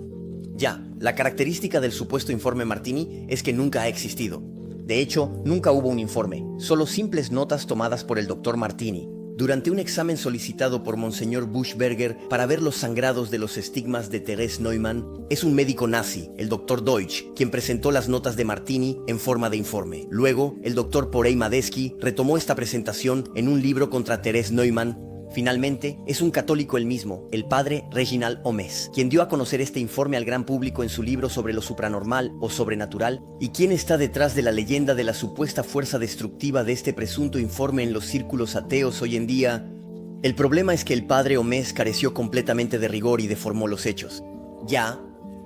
Ya, la característica del supuesto informe Martini es que nunca ha existido. De hecho, nunca hubo un informe, solo simples notas tomadas por el Dr. Martini. Durante un examen solicitado por Monseñor Buschberger para ver los sangrados de los estigmas de Therese Neumann, es un médico nazi, el Dr. Deutsch, quien presentó las notas de Martini en forma de informe. Luego, el Dr. Porey Madesky retomó esta presentación en un libro contra Therese Neumann. Finalmente, es un católico el mismo, el padre Reginald Omes, quien dio a conocer este informe al gran público en su libro sobre lo supranormal o sobrenatural, y quién está detrás de la leyenda de la supuesta fuerza destructiva de este presunto informe en los círculos ateos hoy en día. El problema es que el padre Omes careció completamente de rigor y deformó los hechos. Ya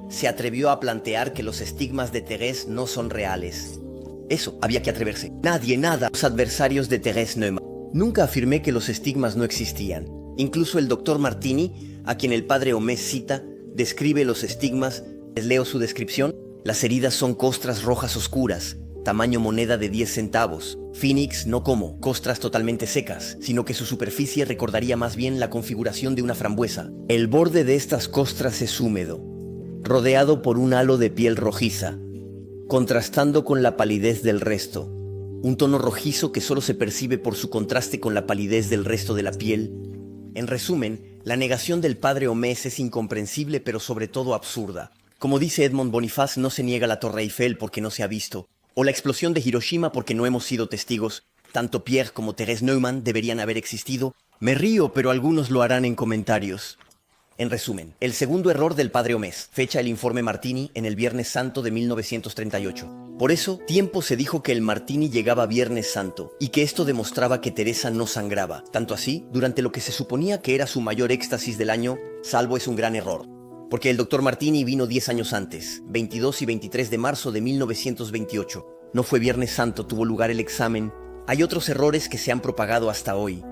se atrevió a plantear que los estigmas de Therese no son reales. Eso, había que atreverse. Nadie, nada, los adversarios de Therese Neumann. Nunca afirmé que los estigmas no existían. Incluso el Dr. Martini, a quien el padre Omes cita, describe los estigmas. Les leo su descripción. Las heridas son costras rojas oscuras, tamaño moneda de 10 centavos. Phoenix no como costras totalmente secas, sino que su superficie recordaría más bien la configuración de una frambuesa. El borde de estas costras es húmedo, rodeado por un halo de piel rojiza, contrastando con la palidez del resto. Un tono rojizo que solo se percibe por su contraste con la palidez del resto de la piel. En resumen, la negación del padre Omes es incomprensible pero sobre todo absurda. Como dice Edmond Boniface, no se niega la Torre Eiffel porque no se ha visto, o la explosión de Hiroshima porque no hemos sido testigos. Tanto Pierre como Therese Neumann deberían haber existido. Me río, pero algunos lo harán en comentarios. En resumen, el segundo error del padre Omés fecha el informe Martini en el Viernes Santo de 1938. Por eso, tiempo se dijo que el Martini llegaba Viernes Santo y que esto demostraba que Teresa no sangraba. Tanto así, durante lo que se suponía que era su mayor éxtasis del año, salvo es un gran error. Porque el doctor Martini vino 10 años antes, 22 y 23 de marzo de 1928. No fue Viernes Santo, tuvo lugar el examen. Hay otros errores que se han propagado hasta hoy.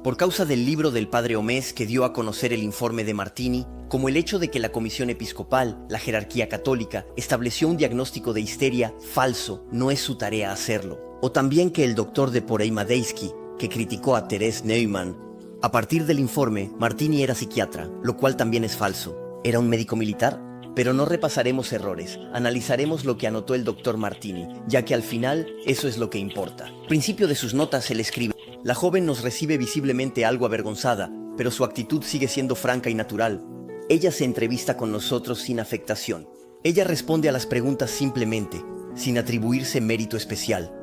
Por causa del libro del padre Omés que dio a conocer el informe de Martini, como el hecho de que la Comisión Episcopal, la jerarquía católica, estableció un diagnóstico de histeria falso, no es su tarea hacerlo. O también que el doctor de Porey-Madejski, que criticó a Therese Neumann. A partir del informe, Martini era psiquiatra, lo cual también es falso. ¿Era un médico militar? Pero no repasaremos errores, analizaremos lo que anotó el doctor Martini, ya que al final eso es lo que importa. Al principio de sus notas él escribe: la joven nos recibe visiblemente algo avergonzada, pero su actitud sigue siendo franca y natural. Ella se entrevista con nosotros sin afectación. Ella responde a las preguntas simplemente, sin atribuirse mérito especial.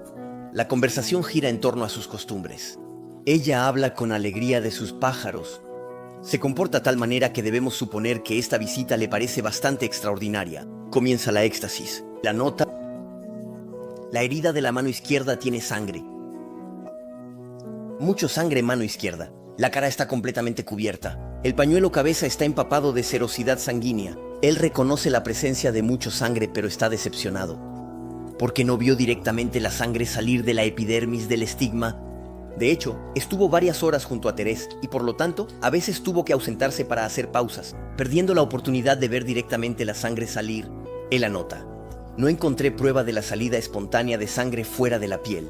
La conversación gira en torno a sus costumbres. Ella habla con alegría de sus pájaros. Se comporta de tal manera que debemos suponer que esta visita le parece bastante extraordinaria. Comienza la éxtasis. La nota: la herida de la mano izquierda tiene sangre. Mucho sangre en mano izquierda. La cara está completamente cubierta. El pañuelo cabeza está empapado de serosidad sanguínea. Él reconoce la presencia de mucho sangre, pero está decepcionado, porque no vio directamente la sangre salir de la epidermis del estigma. De hecho, estuvo varias horas junto a Therese y por lo tanto, a veces tuvo que ausentarse para hacer pausas, perdiendo la oportunidad de ver directamente la sangre salir. Él anota: no encontré prueba de la salida espontánea de sangre fuera de la piel.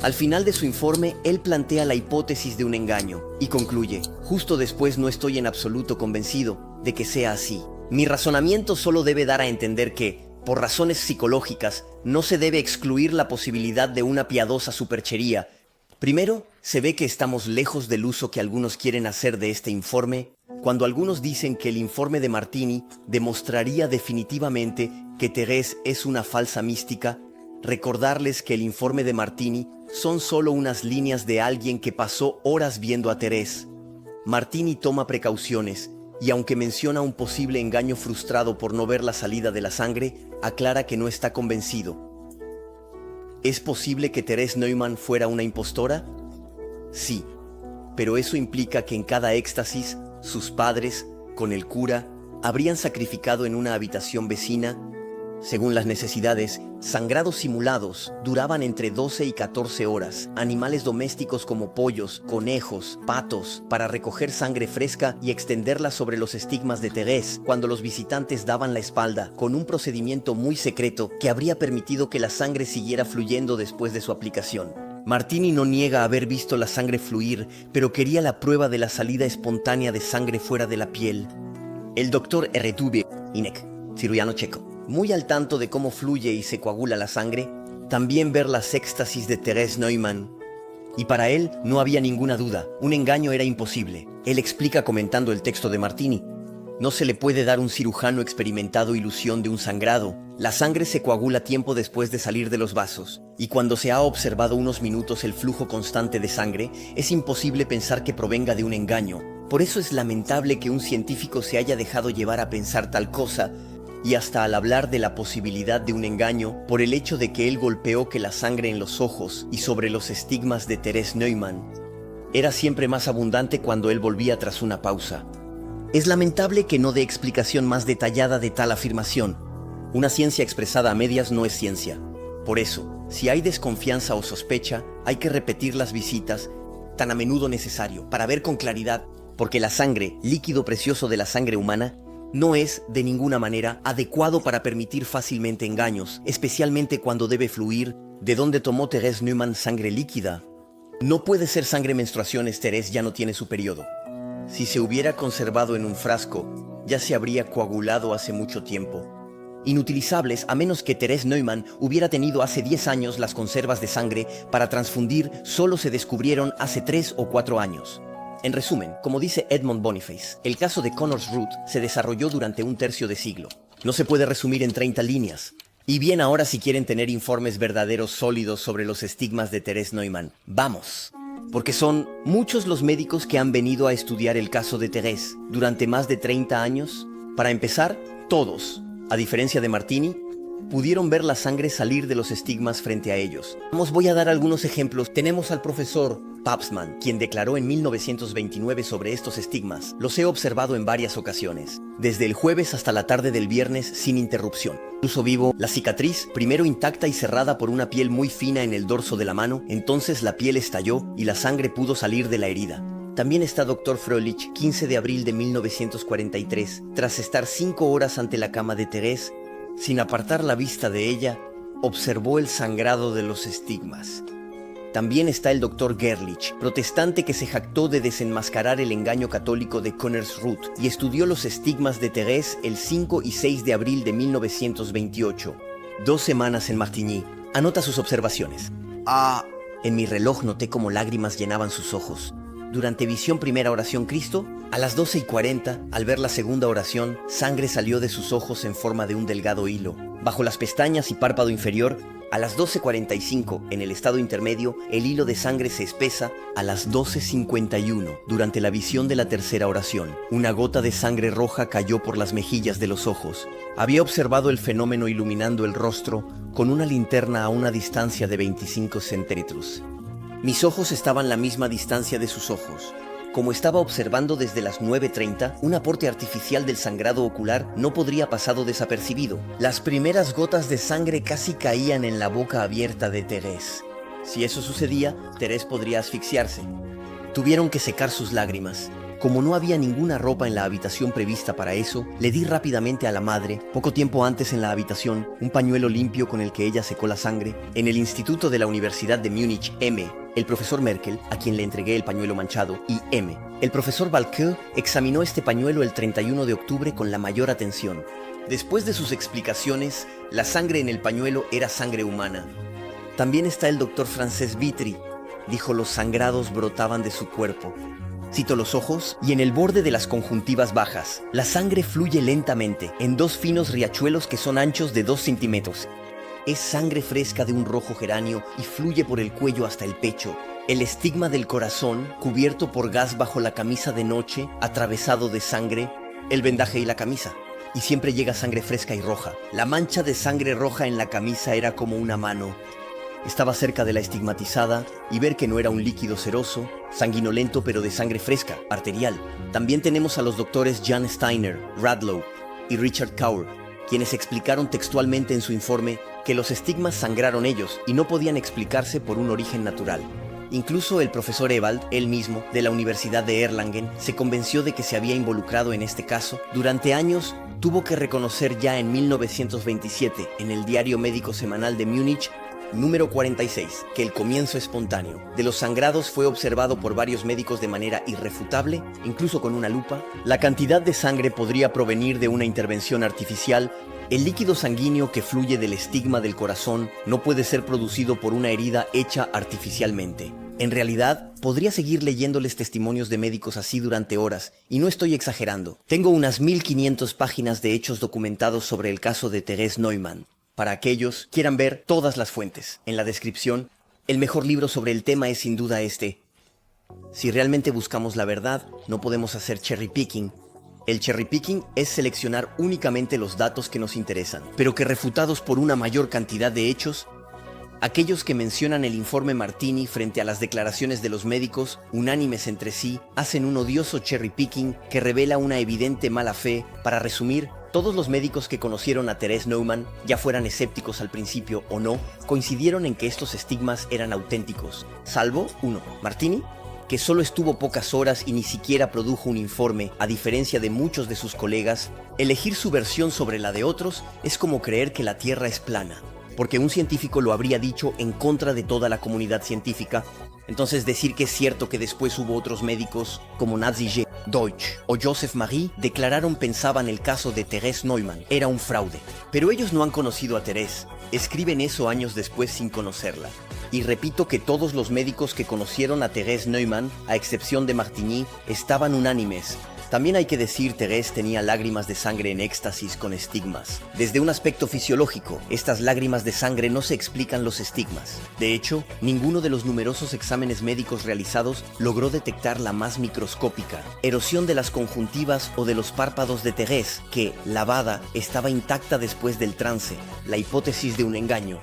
Al final de su informe, él plantea la hipótesis de un engaño y concluye: justo después no estoy en absoluto convencido de que sea así. Mi razonamiento solo debe dar a entender que, por razones psicológicas, no se debe excluir la posibilidad de una piadosa superchería. Primero, se ve que estamos lejos del uso que algunos quieren hacer de este informe, cuando algunos dicen que el informe de Martini demostraría definitivamente que Thérèse es una falsa mística. Recordarles que el informe de Martini son solo unas líneas de alguien que pasó horas viendo a Thérèse. Martini toma precauciones y aunque menciona un posible engaño frustrado por no ver la salida de la sangre, aclara que no está convencido. ¿Es posible que Therese Neumann fuera una impostora? Sí, pero eso implica que en cada éxtasis, sus padres, con el cura, habrían sacrificado en una habitación vecina. Según las necesidades, sangrados simulados duraban entre 12 y 14 horas. Animales domésticos como pollos, conejos, patos, para recoger sangre fresca y extenderla sobre los estigmas de Thérèse cuando los visitantes daban la espalda, con un procedimiento muy secreto que habría permitido que la sangre siguiera fluyendo después de su aplicación. Martini no niega haber visto la sangre fluir, pero quería la prueba de la salida espontánea de sangre fuera de la piel. El doctor Ertuğrul İnek, cirujano checo, muy al tanto de cómo fluye y se coagula la sangre, también ver las éxtasis de Therese Neumann. Y para él no había ninguna duda, un engaño era imposible. Él explica comentando el texto de Martini: no se le puede dar a un cirujano experimentado ilusión de un sangrado. La sangre se coagula tiempo después de salir de los vasos, y cuando se ha observado unos minutos el flujo constante de sangre, es imposible pensar que provenga de un engaño. Por eso es lamentable que un científico se haya dejado llevar a pensar tal cosa, y hasta al hablar de la posibilidad de un engaño por el hecho de que él golpeó que la sangre en los ojos y sobre los estigmas de Therese Neumann era siempre más abundante cuando él volvía tras una pausa. Es lamentable que no dé explicación más detallada de tal afirmación. Una ciencia expresada a medias no es ciencia. Por eso, si hay desconfianza o sospecha, hay que repetir las visitas tan a menudo necesario para ver con claridad, porque la sangre, líquido precioso de la sangre humana, no es, de ninguna manera, adecuado para permitir fácilmente engaños, especialmente cuando debe fluir. ¿De dónde tomó Therese Neumann sangre líquida? No puede ser sangre menstruaciones, Therese ya no tiene su periodo. Si se hubiera conservado en un frasco, ya se habría coagulado hace mucho tiempo. Inutilizables a menos que Therese Neumann hubiera tenido hace 10 años las conservas de sangre para transfundir, solo se descubrieron hace 3 o 4 años. En resumen, como dice Edmond Boniface, el caso de Connors Root se desarrolló durante un tercio de siglo. No se puede resumir en 30 líneas. Y bien, ahora si quieren tener informes verdaderos sólidos sobre los estigmas de Therese Neumann, ¡vamos! porque son muchos los médicos que han venido a estudiar el caso de Thérèse durante más de 30 años. Para empezar, todos, a diferencia de Martini, pudieron ver la sangre salir de los estigmas frente a ellos. Voy a dar algunos ejemplos. Tenemos al profesor Papsman, quien declaró en 1929 sobre estos estigmas. Los he observado en varias ocasiones, desde el jueves hasta la tarde del viernes sin interrupción. Incluso vivo la cicatriz, primero intacta y cerrada por una piel muy fina en el dorso de la mano, entonces la piel estalló y la sangre pudo salir de la herida. También está Dr. Froelich, 15 de abril de 1943, tras estar 5 horas ante la cama de Thérèse, sin apartar la vista de ella, observó el sangrado de los estigmas. También está el Dr. Gerlich, protestante que se jactó de desenmascarar el engaño católico de Konnersreuth y estudió los estigmas de Thérèse el 5 y 6 de abril de 1928. 2 semanas en Martigny. Anota sus observaciones. En mi reloj noté como lágrimas llenaban sus ojos. Durante visión primera oración Cristo, a las 12:40, al ver la segunda oración, sangre salió de sus ojos en forma de un delgado hilo. Bajo las pestañas y párpado inferior, a las 12:45, en el estado intermedio, el hilo de sangre se espesa. A las 12:51, durante la visión de la tercera oración, una gota de sangre roja cayó por las mejillas de los ojos. Había observado el fenómeno iluminando el rostro con una linterna a una distancia de 25 centímetros. Mis ojos estaban a la misma distancia de sus ojos. Como estaba observando desde las 9:30, un aporte artificial del sangrado ocular no podría pasado desapercibido. Las primeras gotas de sangre casi caían en la boca abierta de Thérèse. Si eso sucedía, Thérèse podría asfixiarse. Tuvieron que secar sus lágrimas. Como no había ninguna ropa en la habitación prevista para eso, le di rápidamente a la madre, poco tiempo antes en la habitación, un pañuelo limpio con el que ella secó la sangre. En el instituto de la Universidad de Múnich, M., el profesor Merkel, a quien le entregué el pañuelo manchado, y M., el profesor Valqueux, examinó este pañuelo el 31 de octubre con la mayor atención. Después de sus explicaciones, la sangre en el pañuelo era sangre humana. También está el doctor Francesc Vitry. Dijo: los sangrados brotaban de su cuerpo. Cito los ojos, y en el borde de las conjuntivas bajas, la sangre fluye lentamente, en 2 finos riachuelos que son anchos de 2 centímetros. Es sangre fresca de un rojo geranio y fluye por el cuello hasta el pecho. El estigma del corazón, cubierto por gas bajo la camisa de noche, atravesado de sangre, el vendaje y la camisa. Y siempre llega sangre fresca y roja. La mancha de sangre roja en la camisa era como una mano. Estaba cerca de la estigmatizada y ver que no era un líquido ceroso, sanguinolento pero de sangre fresca, arterial. También tenemos a los doctores Jan Steiner, Radlow y Richard Kaur, quienes explicaron textualmente en su informe que los estigmas sangraron ellos y no podían explicarse por un origen natural. Incluso el profesor Ewald, él mismo, de la Universidad de Erlangen, se convenció de que se había involucrado en este caso. Durante años, tuvo que reconocer ya en 1927, en el Diario Médico Semanal de Múnich, número 46, que el comienzo espontáneo de los sangrados fue observado por varios médicos de manera irrefutable, incluso con una lupa. La cantidad de sangre podría provenir de una intervención artificial. El líquido sanguíneo que fluye del estigma del corazón no puede ser producido por una herida hecha artificialmente. En realidad, podría seguir leyéndoles testimonios de médicos así durante horas, y no estoy exagerando. Tengo unas 1500 páginas de hechos documentados sobre el caso de Thérèse Neumann. Para aquellos que quieran ver todas las fuentes. En la descripción, el mejor libro sobre el tema es sin duda este. Si realmente buscamos la verdad, no podemos hacer cherry picking. El cherry picking es seleccionar únicamente los datos que nos interesan, pero que refutados por una mayor cantidad de hechos, aquellos que mencionan el informe Martini frente a las declaraciones de los médicos, unánimes entre sí, hacen un odioso cherry picking que revela una evidente mala fe. Para resumir, todos los médicos que conocieron a Thérèse Neumann, ya fueran escépticos al principio o no, coincidieron en que estos estigmas eran auténticos, salvo uno, Martini, que solo estuvo pocas horas y ni siquiera produjo un informe. A diferencia de muchos de sus colegas, elegir su versión sobre la de otros es como creer que la Tierra es plana, porque un científico lo habría dicho en contra de toda la comunidad científica. Entonces decir que es cierto que después hubo otros médicos como Nazi G. Deutsch o Joseph Marie pensaban el caso de Thérèse Neumann era un fraude. Pero ellos no han conocido a Thérèse, escriben eso años después sin conocerla. Y repito que todos los médicos que conocieron a Thérèse Neumann, a excepción de Martigny, estaban unánimes. También hay que decir, Thérèse tenía lágrimas de sangre en éxtasis con estigmas. Desde un aspecto fisiológico, estas lágrimas de sangre no se explican los estigmas. De hecho, ninguno de los numerosos exámenes médicos realizados logró detectar la más microscópica erosión de las conjuntivas o de los párpados de Thérèse, que, lavada, estaba intacta después del trance. La hipótesis de un engaño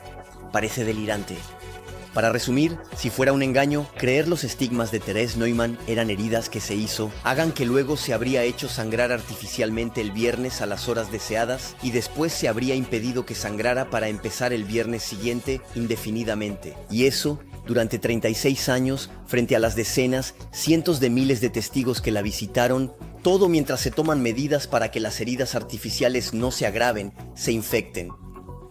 parece delirante. Para resumir, si fuera un engaño, creer los estigmas de Thérèse Neumann eran heridas que se hizo, hagan que luego se habría hecho sangrar artificialmente el viernes a las horas deseadas y después se habría impedido que sangrara para empezar el viernes siguiente indefinidamente. Y eso durante 36 años, frente a las decenas, cientos de miles de testigos que la visitaron, todo mientras se toman medidas para que las heridas artificiales no se agraven, se infecten.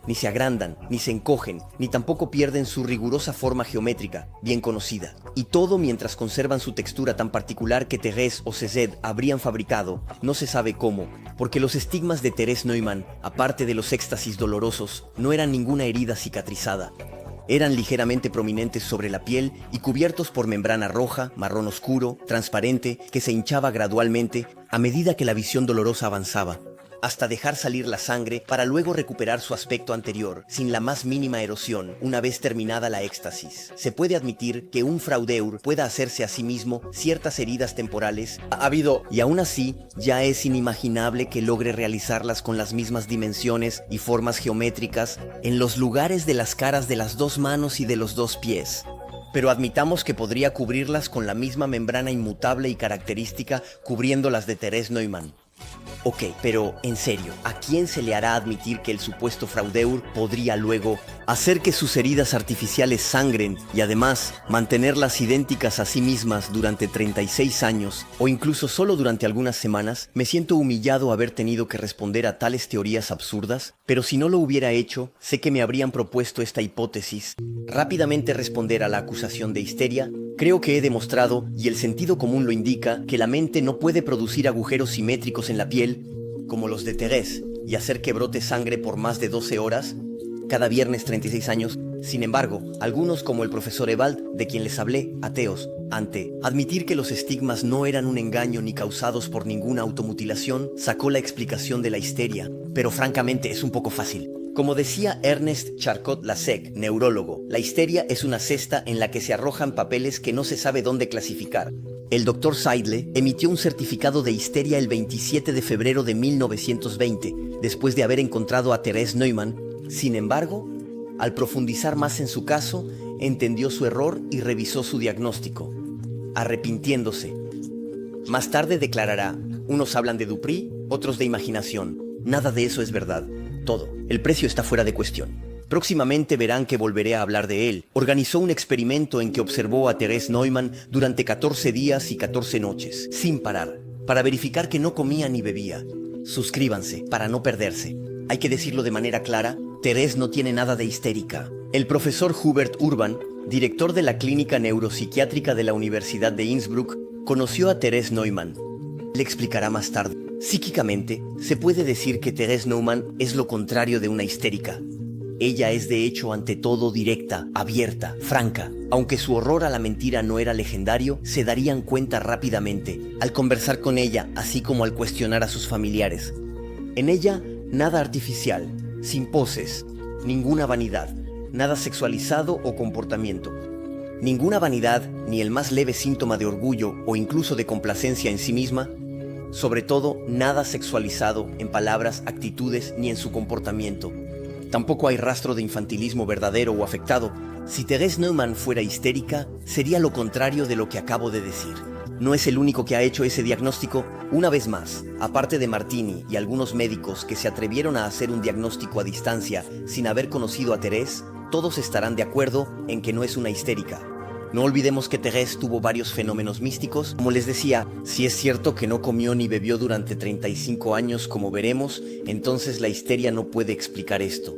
Ni se agrandan, ni se encogen, ni tampoco pierden su rigurosa forma geométrica, bien conocida. Y todo mientras conservan su textura tan particular que Thérèse o Cézanne habrían fabricado, no se sabe cómo, porque los estigmas de Thérèse Neumann, aparte de los éxtasis dolorosos, no eran ninguna herida cicatrizada. Eran ligeramente prominentes sobre la piel y cubiertos por membrana roja, marrón oscuro, transparente, que se hinchaba gradualmente a medida que la visión dolorosa avanzaba, hasta dejar salir la sangre para luego recuperar su aspecto anterior, sin la más mínima erosión, una vez terminada la éxtasis. Se puede admitir que un fraudeur pueda hacerse a sí mismo ciertas heridas temporales, y aún así, ya es inimaginable que logre realizarlas con las mismas dimensiones y formas geométricas en los lugares de las caras de las dos manos y de los dos pies. Pero admitamos que podría cubrirlas con la misma membrana inmutable y característica cubriendo las de Thérèse Neumann. Ok, pero en serio, ¿a quién se le hará admitir que el supuesto fraudeur podría luego hacer que sus heridas artificiales sangren y además mantenerlas idénticas a sí mismas durante 36 años o incluso solo durante algunas semanas? Me siento humillado haber tenido que responder a tales teorías absurdas, pero si no lo hubiera hecho, sé que me habrían propuesto esta hipótesis. Rápidamente responder a la acusación de histeria. Creo que he demostrado, y el sentido común lo indica, que la mente no puede producir agujeros simétricos en la piel, como los de Thérèse, y hacer que brote sangre por más de 12 horas, cada viernes 36 años. Sin embargo, algunos como el profesor Ebald, de quien les hablé, ateos, ante admitir que los estigmas no eran un engaño ni causados por ninguna automutilación, sacó la explicación de la histeria, pero francamente es un poco fácil. Como decía Ernest Charcot-Lasec, neurólogo, la histeria es una cesta en la que se arrojan papeles que no se sabe dónde clasificar. El Dr. Seidle emitió un certificado de histeria el 27 de febrero de 1920, después de haber encontrado a Thérèse Neumann. Sin embargo, al profundizar más en su caso, entendió su error y revisó su diagnóstico, arrepintiéndose. Más tarde declarará: unos hablan de Dupri, otros de imaginación. Nada de eso es verdad. Todo. El precio está fuera de cuestión. Próximamente verán que volveré a hablar de él. Organizó un experimento en que observó a Thérèse Neumann durante 14 días y 14 noches, sin parar, para verificar que no comía ni bebía. Suscríbanse para no perderse. Hay que decirlo de manera clara, Thérèse no tiene nada de histérica. El profesor Hubert Urban, director de la clínica neuropsiquiátrica de la Universidad de Innsbruck, conoció a Thérèse Neumann. Le explicará más tarde. Psíquicamente, se puede decir que Thérèse Neumann es lo contrario de una histérica. Ella es de hecho ante todo directa, abierta, franca. Aunque su horror a la mentira no era legendario, se darían cuenta rápidamente al conversar con ella, así como al cuestionar a sus familiares. En ella, nada artificial, sin poses, ninguna vanidad, nada sexualizado o comportamiento. Ninguna vanidad, ni el más leve síntoma de orgullo o incluso de complacencia en sí misma. Sobre todo, nada sexualizado en palabras, actitudes ni en su comportamiento. Tampoco hay rastro de infantilismo verdadero o afectado. Si Thérèse Neumann fuera histérica, sería lo contrario de lo que acabo de decir. No es el único que ha hecho ese diagnóstico. Una vez más, aparte de Martini y algunos médicos que se atrevieron a hacer un diagnóstico a distancia sin haber conocido a Thérèse, todos estarán de acuerdo en que no es una histérica. No olvidemos que Thérèse tuvo varios fenómenos místicos. Como les decía, si es cierto que no comió ni bebió durante 35 años, como veremos, entonces la histeria no puede explicar esto.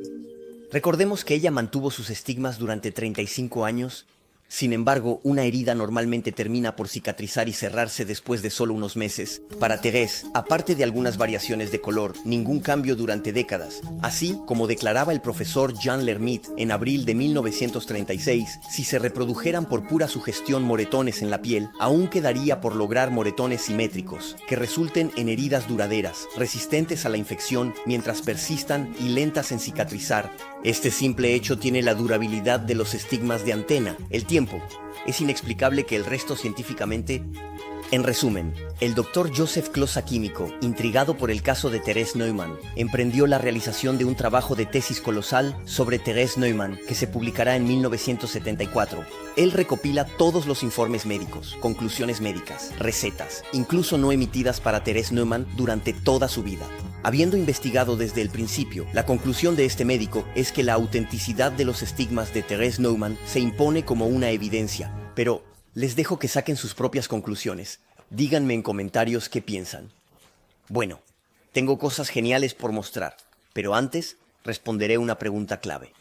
Recordemos que ella mantuvo sus estigmas durante 35 años Sin embargo, una herida normalmente termina por cicatrizar y cerrarse después de solo unos meses. Para Thérèse, aparte de algunas variaciones de color, ningún cambio durante décadas. Así, como declaraba el profesor Jean Lermite en abril de 1936, si se reprodujeran por pura sugestión moretones en la piel, aún quedaría por lograr moretones simétricos, que resulten en heridas duraderas, resistentes a la infección mientras persistan y lentas en cicatrizar. Este simple hecho tiene la durabilidad de los estigmas de antena, el tiempo. Es inexplicable que el resto científicamente... En resumen, el Dr. Joseph Closa, químico, intrigado por el caso de Thérèse Neumann, emprendió la realización de un trabajo de tesis colosal sobre Thérèse Neumann que se publicará en 1974. Él recopila todos los informes médicos, conclusiones médicas, recetas, incluso no emitidas para Thérèse Neumann durante toda su vida. Habiendo investigado desde el principio, la conclusión de este médico es que la autenticidad de los estigmas de Thérèse Neumann se impone como una evidencia, pero les dejo que saquen sus propias conclusiones. Díganme en comentarios qué piensan. Bueno, tengo cosas geniales por mostrar, pero antes responderé una pregunta clave.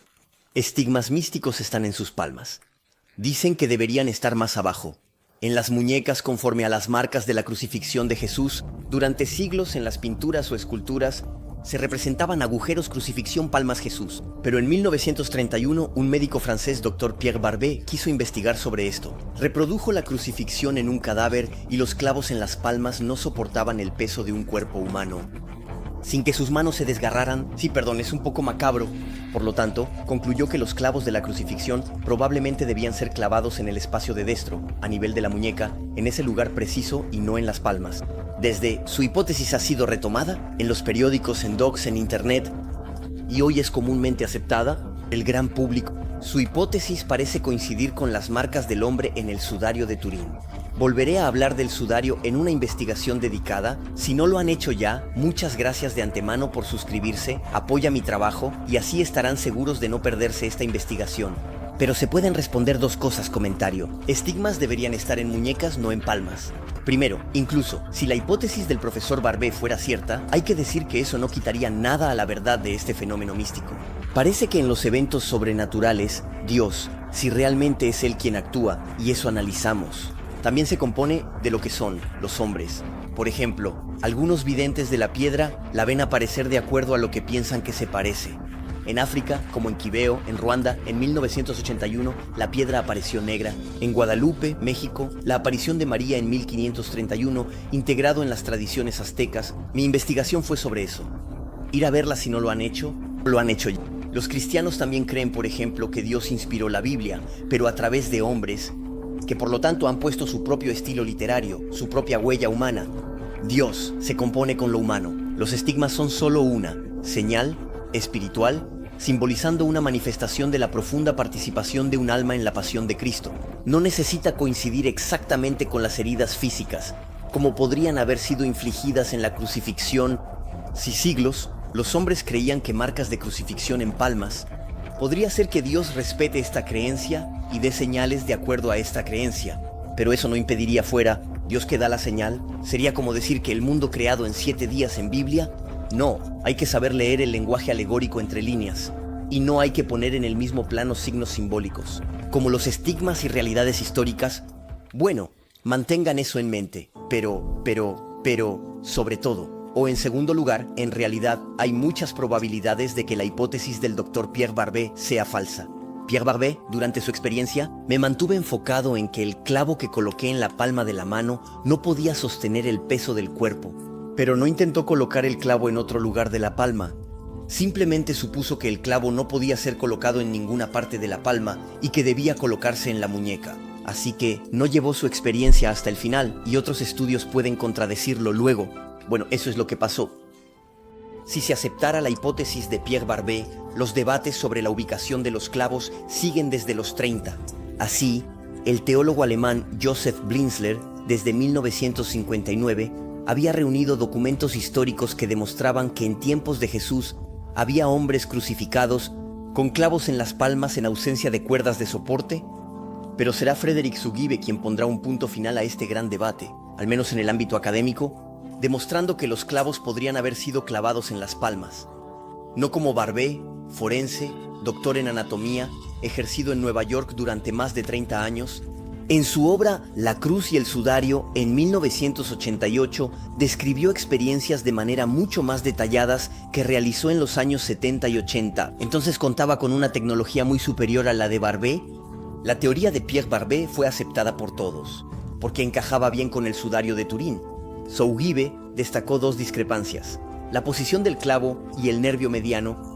Estigmas místicos están en sus palmas. Dicen que deberían estar más abajo, en las muñecas conforme a las marcas de la crucifixión de Jesús. Durante siglos en las pinturas o esculturas se representaban agujeros crucifixión palmas Jesús, pero en 1931 un médico francés, Dr. Pierre Barbet, quiso investigar sobre esto. Reprodujo la crucifixión en un cadáver y los clavos en las palmas no soportaban el peso de un cuerpo humano, sin que sus manos se desgarraran. Es un poco macabro. Por lo tanto, concluyó que los clavos de la crucifixión probablemente debían ser clavados en el espacio de destro, a nivel de la muñeca, en ese lugar preciso y no en las palmas. Desde su hipótesis ha sido retomada en los periódicos, en docs, en internet, y hoy es comúnmente aceptada el gran público. Su hipótesis parece coincidir con las marcas del hombre en el sudario de Turín. Volveré a hablar del sudario en una investigación dedicada. Si no lo han hecho ya, muchas gracias de antemano por suscribirse, apoya mi trabajo y así estarán seguros de no perderse esta investigación. Pero se pueden responder dos cosas, comentario. Estigmas deberían estar en muñecas, no en palmas. Primero, incluso si la hipótesis del profesor Barbet fuera cierta, hay que decir que eso no quitaría nada a la verdad de este fenómeno místico. Parece que en los eventos sobrenaturales, Dios, si realmente es Él quien actúa, y eso analizamos, también se compone de lo que son los hombres. Por ejemplo, algunos videntes de la piedra la ven aparecer de acuerdo a lo que piensan que se parece. En África, como en Quibeo, en Ruanda, en 1981, la piedra apareció negra. En Guadalupe, México, la aparición de María en 1531, integrado en las tradiciones aztecas. Mi investigación fue sobre eso. Ir a verla si no lo han hecho, lo han hecho ya. Los cristianos también creen, por ejemplo, que Dios inspiró la Biblia, pero a través de hombres, que por lo tanto han puesto su propio estilo literario, su propia huella humana. Dios se compone con lo humano. Los estigmas son solo una señal espiritual, simbolizando una manifestación de la profunda participación de un alma en la pasión de Cristo. No necesita coincidir exactamente con las heridas físicas, como podrían haber sido infligidas en la crucifixión. Si siglos, los hombres creían que marcas de crucifixión en palmas, podría ser que Dios respete esta creencia y dé señales de acuerdo a esta creencia. Pero eso no impediría fuera Dios que da la señal. Sería como decir que el mundo creado en 7 días en Biblia. No, hay que saber leer el lenguaje alegórico entre líneas. Y no hay que poner en el mismo plano signos simbólicos, como los estigmas y realidades históricas. Bueno, mantengan eso en mente. Pero, sobre todo, o en segundo lugar, en realidad hay muchas probabilidades de que la hipótesis del Dr. Pierre Barbet sea falsa. Pierre Barbet, durante su experiencia, me mantuve enfocado en que el clavo que coloqué en la palma de la mano no podía sostener el peso del cuerpo, pero no intentó colocar el clavo en otro lugar de la palma. Simplemente supuso que el clavo no podía ser colocado en ninguna parte de la palma y que debía colocarse en la muñeca. Así que no llevó su experiencia hasta el final y otros estudios pueden contradecirlo luego. Bueno, eso es lo que pasó. Si se aceptara la hipótesis de Pierre Barbet, los debates sobre la ubicación de los clavos siguen desde los 30. Así, el teólogo alemán Joseph Blinzler, desde 1959, había reunido documentos históricos que demostraban que en tiempos de Jesús había hombres crucificados con clavos en las palmas en ausencia de cuerdas de soporte. Pero será Frederick Sugibe quien pondrá un punto final a este gran debate, al menos en el ámbito académico, demostrando que los clavos podrían haber sido clavados en las palmas. No como Barbet, forense, doctor en anatomía, ejercido en Nueva York durante más de 30 años, en su obra La cruz y el sudario, en 1988, describió experiencias de manera mucho más detalladas que realizó en los años 70 y 80. Entonces contaba con una tecnología muy superior a la de Barbé. La teoría de Pierre Barbé fue aceptada por todos, porque encajaba bien con el sudario de Turín. Sougibe destacó dos discrepancias: la posición del clavo y el nervio mediano.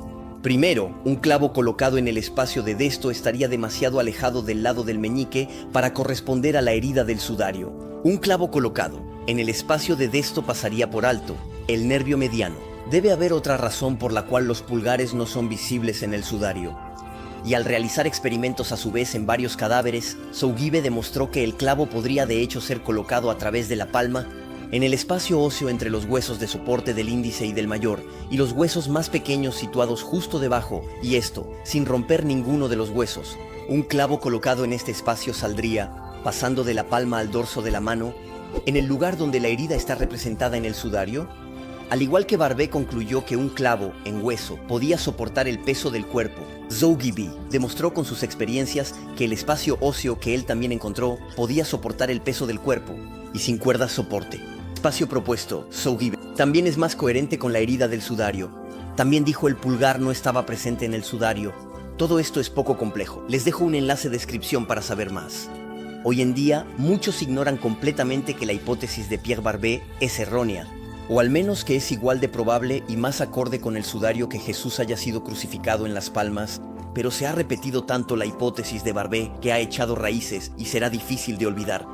Primero, un clavo colocado en el espacio de Desto estaría demasiado alejado del lado del meñique para corresponder a la herida del sudario. Un clavo colocado en el espacio de Desto pasaría por alto el nervio mediano. Debe haber otra razón por la cual los pulgares no son visibles en el sudario. Y al realizar experimentos a su vez en varios cadáveres, Sougibe demostró que el clavo podría de hecho ser colocado a través de la palma en el espacio óseo entre los huesos de soporte del índice y del mayor, y los huesos más pequeños situados justo debajo, y esto, sin romper ninguno de los huesos. Un clavo colocado en este espacio saldría, pasando de la palma al dorso de la mano, en el lugar donde la herida está representada en el sudario. Al igual que Barbé concluyó que un clavo en hueso podía soportar el peso del cuerpo, Sougibe demostró con sus experiencias que el espacio óseo que él también encontró podía soportar el peso del cuerpo, y sin cuerdas soporte. El espacio propuesto, Sougibe, también es más coherente con la herida del sudario. También dijo el pulgar no estaba presente en el sudario. Todo esto es poco complejo. Les dejo un enlace de descripción para saber más. Hoy en día, muchos ignoran completamente que la hipótesis de Pierre Barbé es errónea, o al menos que es igual de probable y más acorde con el sudario que Jesús haya sido crucificado en las palmas, pero se ha repetido tanto la hipótesis de Barbé que ha echado raíces y será difícil de olvidar.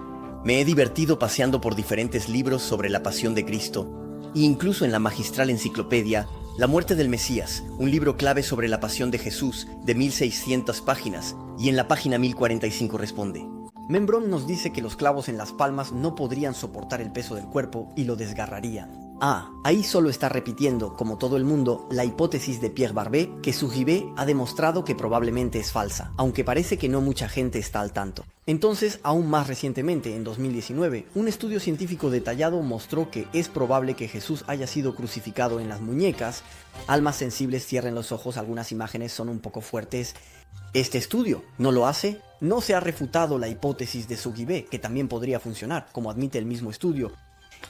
Me he divertido paseando por diferentes libros sobre la pasión de Cristo, e incluso en la magistral enciclopedia La muerte del Mesías, un libro clave sobre la pasión de Jesús de 1600 páginas, y en la página 1045 responde: Membron nos dice que los clavos en las palmas no podrían soportar el peso del cuerpo y lo desgarrarían. Ahí solo está repitiendo, como todo el mundo, la hipótesis de Pierre Barbé, que Sougibe ha demostrado que probablemente es falsa, aunque parece que no mucha gente está al tanto. Entonces, aún más recientemente, en 2019, un estudio científico detallado mostró que es probable que Jesús haya sido crucificado en las muñecas. Almas sensibles, cierren los ojos, algunas imágenes son un poco fuertes. Este estudio no lo hace. No se ha refutado la hipótesis de Sougibe, que también podría funcionar, como admite el mismo estudio.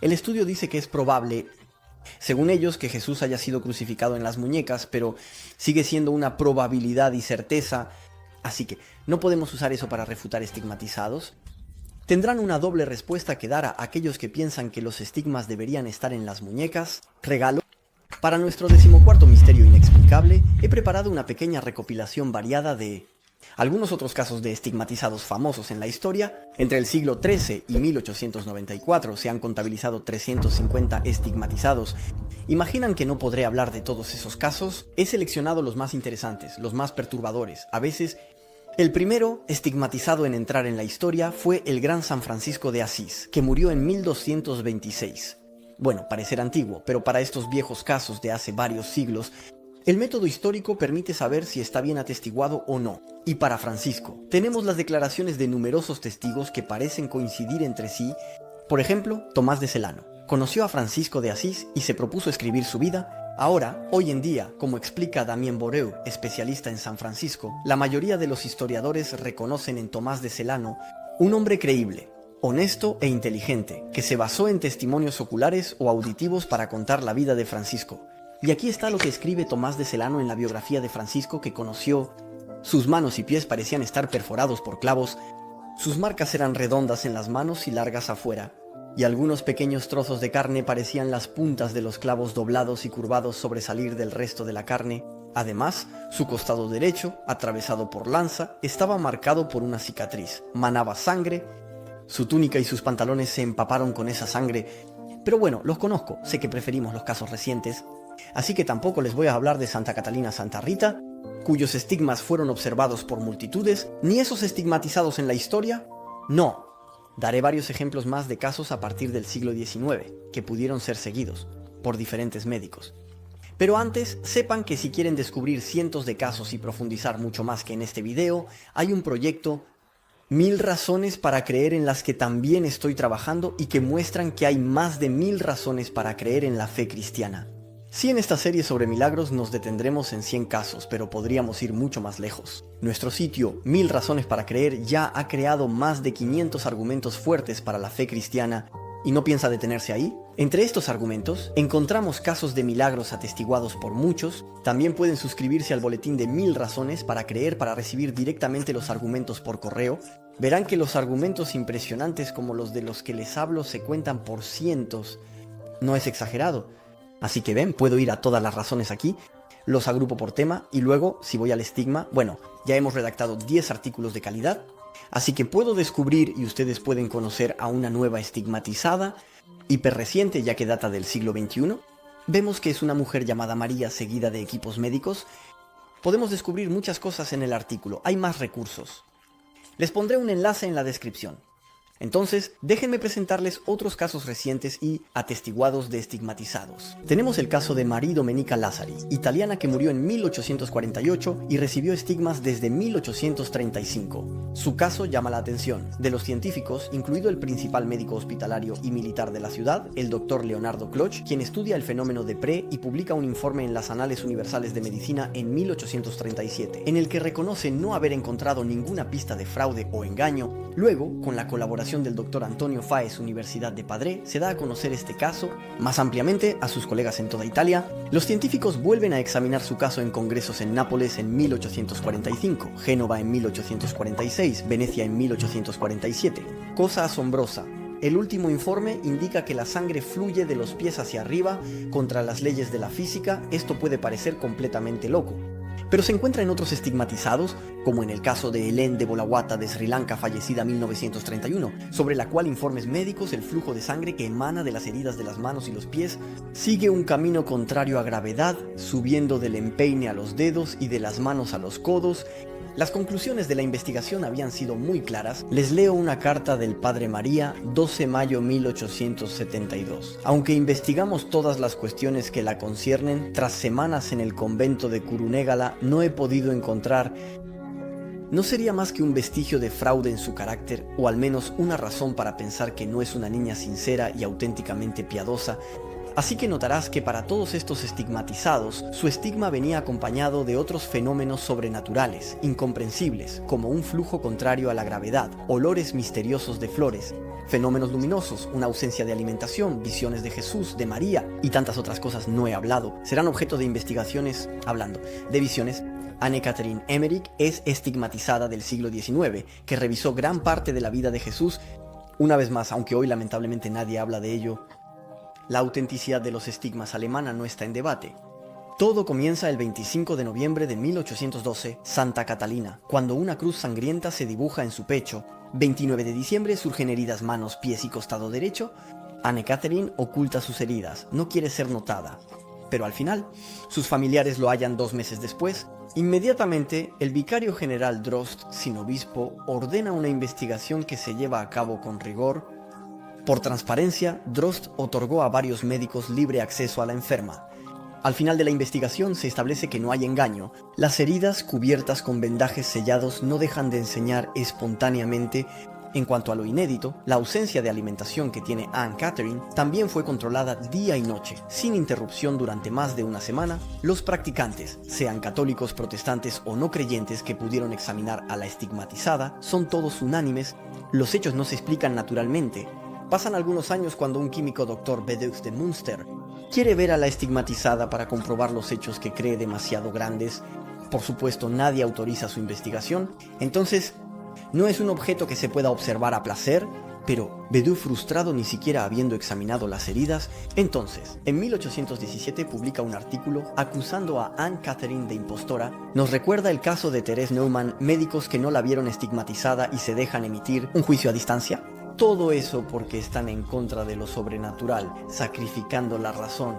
El estudio dice que es probable, según ellos, que Jesús haya sido crucificado en las muñecas, pero sigue siendo una probabilidad y certeza, así que no podemos usar eso para refutar estigmatizados. Tendrán una doble respuesta que dar a aquellos que piensan que los estigmas deberían estar en las muñecas. Regalo. Para nuestro 14º misterio inexplicable, he preparado una pequeña recopilación variada de algunos otros casos de estigmatizados famosos en la historia. Entre el siglo XIII y 1894 se han contabilizado 350 estigmatizados. ¿Imaginan que no podré hablar de todos esos casos? He seleccionado los más interesantes, los más perturbadores. A veces, el primero estigmatizado en entrar en la historia fue el gran San Francisco de Asís, que murió en 1226. Bueno, parecer antiguo, pero para estos viejos casos de hace varios siglos, el método histórico permite saber si está bien atestiguado o no. Y para Francisco, tenemos las declaraciones de numerosos testigos que parecen coincidir entre sí. Por ejemplo, Tomás de Celano conoció a Francisco de Asís y se propuso escribir su vida. Ahora, hoy en día, como explica Damien Boreu, especialista en San Francisco, la mayoría de los historiadores reconocen en Tomás de Celano un hombre creíble, honesto e inteligente, que se basó en testimonios oculares o auditivos para contar la vida de Francisco. Y aquí está lo que escribe Tomás de Celano en la biografía de Francisco que conoció. Sus manos y pies parecían estar perforados por clavos, sus marcas eran redondas en las manos y largas afuera, y algunos pequeños trozos de carne parecían las puntas de los clavos doblados y curvados sobresalir del resto de la carne. Además, su costado derecho, atravesado por lanza, estaba marcado por una cicatriz, manaba sangre, su túnica y sus pantalones se empaparon con esa sangre. Pero bueno, los conozco, sé que preferimos los casos recientes. Así que tampoco les voy a hablar de Santa Catalina Santa Rita, cuyos estigmas fueron observados por multitudes, ni esos estigmatizados en la historia. No, daré varios ejemplos más de casos a partir del siglo XIX, que pudieron ser seguidos por diferentes médicos. Pero antes, sepan que si quieren descubrir cientos de casos y profundizar mucho más que en este video, hay un proyecto 1000 razones para creer en las que también estoy trabajando y que muestran que hay más de 1000 razones para creer en la fe cristiana. Sí, en esta serie sobre milagros nos detendremos en 100 casos, pero podríamos ir mucho más lejos. Nuestro sitio 1000 razones para creer ya ha creado más de 500 argumentos fuertes para la fe cristiana y no piensa detenerse ahí. Entre estos argumentos encontramos casos de milagros atestiguados por muchos. También pueden suscribirse al boletín de 1000 razones para creer para recibir directamente los argumentos por correo. Verán que los argumentos impresionantes como los de los que les hablo se cuentan por cientos. No es exagerado. Así que ven, puedo ir a todas las razones aquí, los agrupo por tema y luego, si voy al estigma, bueno, ya hemos redactado 10 artículos de calidad, así que puedo descubrir y ustedes pueden conocer a una nueva estigmatizada, hiperreciente ya que data del siglo XXI. Vemos que es una mujer llamada María seguida de equipos médicos. Podemos descubrir muchas cosas en el artículo, hay más recursos. Les pondré un enlace en la descripción. Entonces, déjenme presentarles otros casos recientes y atestiguados de estigmatizados. Tenemos el caso de Marie Domenica Lazzari, italiana que murió en 1848 y recibió estigmas desde 1835. Su caso llama la atención de los científicos, incluido el principal médico hospitalario y militar de la ciudad, el Dr. Leonardo Kloch, quien estudia el fenómeno de Pre y publica un informe en las Anales Universales de Medicina en 1837, en el que reconoce no haber encontrado ninguna pista de fraude o engaño. Luego, con la colaboración del Dr. Antonio Faes, Universidad de Padre, se da a conocer este caso más ampliamente a sus colegas en toda Italia. Los científicos vuelven a examinar su caso en congresos en Nápoles en 1845, Génova en 1846, Venecia en 1847. Cosa asombrosa. El último informe indica que la sangre fluye de los pies hacia arriba contra las leyes de la física. Esto puede parecer completamente loco, pero se encuentra en otros estigmatizados, como en el caso de Helen de Bolawata de Sri Lanka, fallecida en 1931, sobre la cual informes médicos el flujo de sangre que emana de las heridas de las manos y los pies sigue un camino contrario a gravedad, subiendo del empeine a los dedos y de las manos a los codos. Las conclusiones de la investigación habían sido muy claras. Les leo una carta del Padre María, 12 de mayo 1872. Aunque investigamos todas las cuestiones que la conciernen, tras semanas en el convento de Kurunegala no he podido encontrar. ¿No sería más que un vestigio de fraude en su carácter, o al menos una razón para pensar que no es una niña sincera y auténticamente piadosa? Así que notarás que para todos estos estigmatizados, su estigma venía acompañado de otros fenómenos sobrenaturales, incomprensibles, como un flujo contrario a la gravedad, olores misteriosos de flores, fenómenos luminosos, una ausencia de alimentación, visiones de Jesús, de María y tantas otras cosas no he hablado. Serán objeto de investigaciones. Hablando de visiones, Anne-Catherine Emmerich es estigmatizada del siglo XIX, que revisó gran parte de la vida de Jesús. Una vez más, aunque hoy lamentablemente nadie habla de ello, la autenticidad de los estigmas alemana no está en debate. Todo comienza el 25 de noviembre de 1812, Santa Catalina, cuando una cruz sangrienta se dibuja en su pecho. 29 de diciembre surgen heridas manos, pies y costado derecho. Anne-Catherine oculta sus heridas, no quiere ser notada. Pero al final, sus familiares lo hallan 2 meses después. Inmediatamente, el vicario general Drost, sin obispo, ordena una investigación que se lleva a cabo con rigor. Por transparencia, Drost otorgó a varios médicos libre acceso a la enferma. Al final de la investigación se establece que no hay engaño. Las heridas cubiertas con vendajes sellados no dejan de enseñar espontáneamente. En cuanto a lo inédito, la ausencia de alimentación que tiene Anne-Catherine también fue controlada día y noche, sin interrupción durante más de una semana. Los practicantes, sean católicos, protestantes o no creyentes que pudieron examinar a la estigmatizada, son todos unánimes. Los hechos no se explican naturalmente. Pasan algunos años cuando un químico Dr. Bedeux de Münster quiere ver a la estigmatizada para comprobar los hechos que cree demasiado grandes. Por supuesto, nadie autoriza su investigación. Entonces, no es un objeto que se pueda observar a placer, pero Bedeux, frustrado ni siquiera habiendo examinado las heridas, entonces, en 1817 publica un artículo acusando a Anne-Catherine de impostora. Nos recuerda el caso de Therese Neumann, médicos que no la vieron estigmatizada y se dejan emitir un juicio a distancia. Todo eso porque están en contra de lo sobrenatural, sacrificando la razón.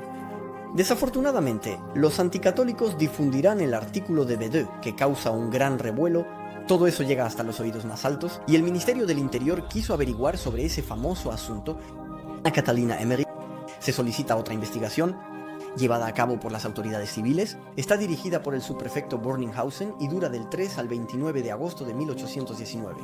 Desafortunadamente, los anticatólicos difundirán el artículo de Bedeux, que causa un gran revuelo. Todo eso llega hasta los oídos más altos, y el Ministerio del Interior quiso averiguar sobre ese famoso asunto. A Catalina Emmerich se solicita otra investigación, llevada a cabo por las autoridades civiles. Está dirigida por el subprefecto Borninghausen y dura del 3 al 29 de agosto de 1819.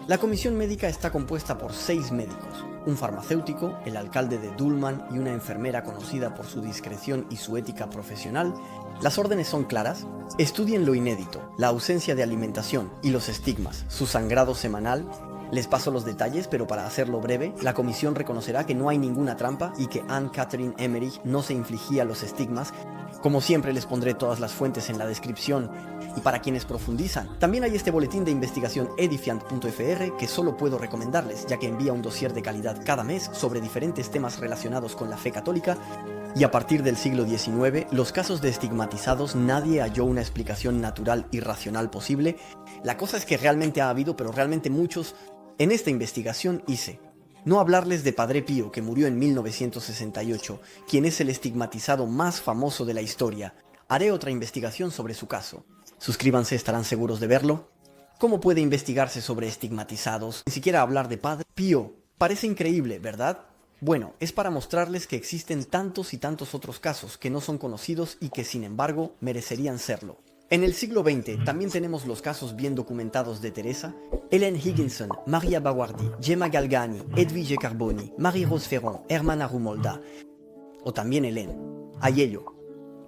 La comisión médica está compuesta por 6 médicos, un farmacéutico, el alcalde de Dulman y una enfermera conocida por su discreción y su ética profesional. Las órdenes son claras: estudien lo inédito, la ausencia de alimentación y los estigmas, su sangrado semanal. Les paso los detalles, pero para hacerlo breve, la comisión reconocerá que no hay ninguna trampa y que Anne-Catherine Emmerich no se infligía los estigmas. Como siempre, les pondré todas las fuentes en la descripción. Y para quienes profundizan, también hay este boletín de investigación edifiant.fr que solo puedo recomendarles, ya que envía un dossier de calidad cada mes sobre diferentes temas relacionados con la fe católica. Y a partir del siglo XIX, los casos de estigmatizados nadie halló una explicación natural y racional posible. La cosa es que realmente ha habido, pero realmente muchos. En esta investigación hice no hablarles de Padre Pío, que murió en 1968, quien es el estigmatizado más famoso de la historia. Haré otra investigación sobre su caso. Suscríbanse, estarán seguros de verlo. ¿Cómo puede investigarse sobre estigmatizados? Ni siquiera hablar de Padre Pío. Parece increíble, ¿verdad? Bueno, es para mostrarles que existen tantos y tantos otros casos que no son conocidos y que sin embargo merecerían serlo. En el siglo XX también tenemos los casos bien documentados de Teresa, Hélène Higginson, Maria Bawardi, Gemma Galgani, Edwige Carboni, Marie-Rose Ferron, Hermana Rumolda, o también Hélène. Aiello.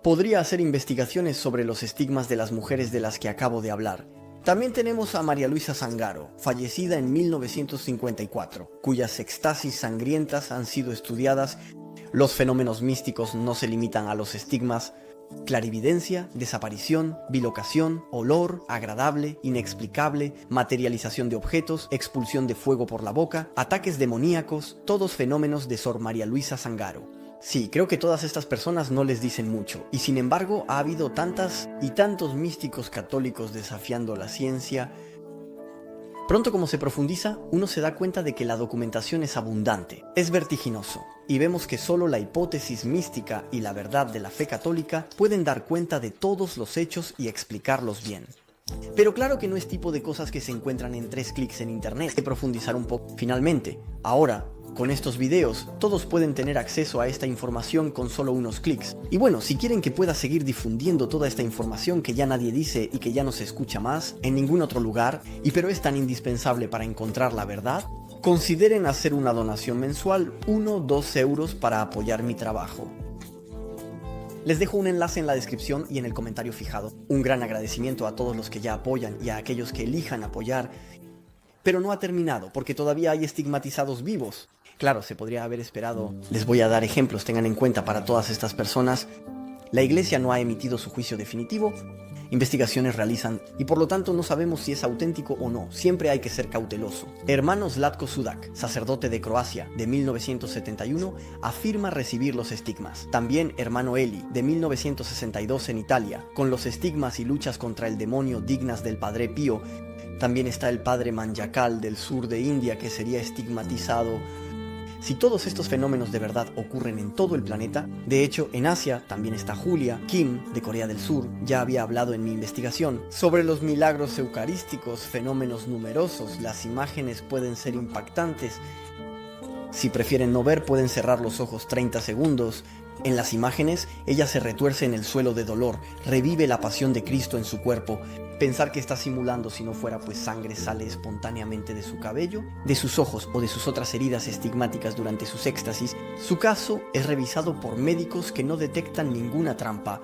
Podría hacer investigaciones sobre los estigmas de las mujeres de las que acabo de hablar. También tenemos a María Luisa Sangaro, fallecida en 1954, cuyas extasis sangrientas han sido estudiadas. Los fenómenos místicos no se limitan a los estigmas. Clarividencia, desaparición, bilocación, olor, agradable, inexplicable, materialización de objetos, expulsión de fuego por la boca, ataques demoníacos, todos fenómenos de Sor María Luisa Sangaro. Sí, creo que todas estas personas no les dicen mucho, y sin embargo ha habido tantas y tantos místicos católicos desafiando la ciencia. Pronto, como se profundiza, uno se da cuenta de que la documentación es abundante, es vertiginoso, y vemos que solo la hipótesis mística y la verdad de la fe católica pueden dar cuenta de todos los hechos y explicarlos bien. Pero claro que no es tipo de cosas que se encuentran en 3 clics en internet. Hay que profundizar un poco. Finalmente, ahora, con estos videos, todos pueden tener acceso a esta información con solo unos clics. Y bueno, si quieren que pueda seguir difundiendo toda esta información que ya nadie dice y que ya no se escucha más en ningún otro lugar, pero es tan indispensable para encontrar la verdad, consideren hacer una donación mensual, 1 o 2 euros, para apoyar mi trabajo. Les dejo un enlace en la descripción y en el comentario fijado. Un gran agradecimiento a todos los que ya apoyan y a aquellos que elijan apoyar. Pero no ha terminado, porque todavía hay estigmatizados vivos. Claro, se podría haber esperado. Les voy a dar ejemplos, tengan en cuenta para todas estas personas. La Iglesia no ha emitido su juicio definitivo, investigaciones realizan y por lo tanto no sabemos si es auténtico o no, siempre hay que ser cauteloso. Hermano Zlatko Sudak, sacerdote de Croacia, de 1971, afirma recibir los estigmas. También hermano Eli, de 1962 en Italia, con los estigmas y luchas contra el demonio dignas del Padre Pío. También está el padre Manjakal del sur de India, que sería estigmatizado. Si todos estos fenómenos de verdad ocurren en todo el planeta, de hecho en Asia también está Julia Kim de Corea del Sur. Ya había hablado en mi investigación sobre los milagros eucarísticos, fenómenos numerosos, las imágenes pueden ser impactantes. Si prefieren no ver, pueden cerrar los ojos 30 segundos. En las imágenes, ella se retuerce en el suelo de dolor, revive la pasión de Cristo en su cuerpo. Pensar que está simulando, si no fuera pues sangre sale espontáneamente de su cabello, de sus ojos o de sus otras heridas estigmáticas durante sus éxtasis. Su caso es revisado por médicos que no detectan ninguna trampa.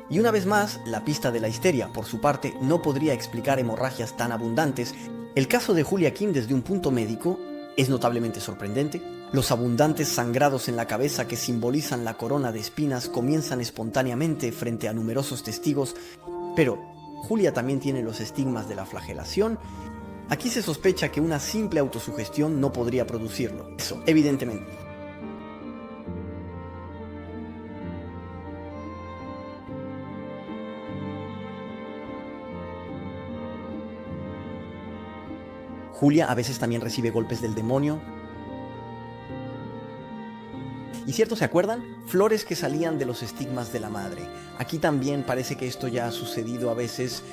Y una vez más, la pista de la histeria, por su parte, no podría explicar hemorragias tan abundantes. El caso de Julia Kim desde un punto médico es notablemente sorprendente. Los abundantes sangrados en la cabeza que simbolizan la corona de espinas comienzan espontáneamente frente a numerosos testigos, pero Julia también tiene los estigmas de la flagelación. Aquí se sospecha que una simple autosugestión no podría producirlo. Eso, evidentemente. Julia a veces también recibe golpes del demonio. Y cierto, ¿se acuerdan? Flores que salían de los estigmas de la madre. Aquí también parece que esto ya ha sucedido a veces.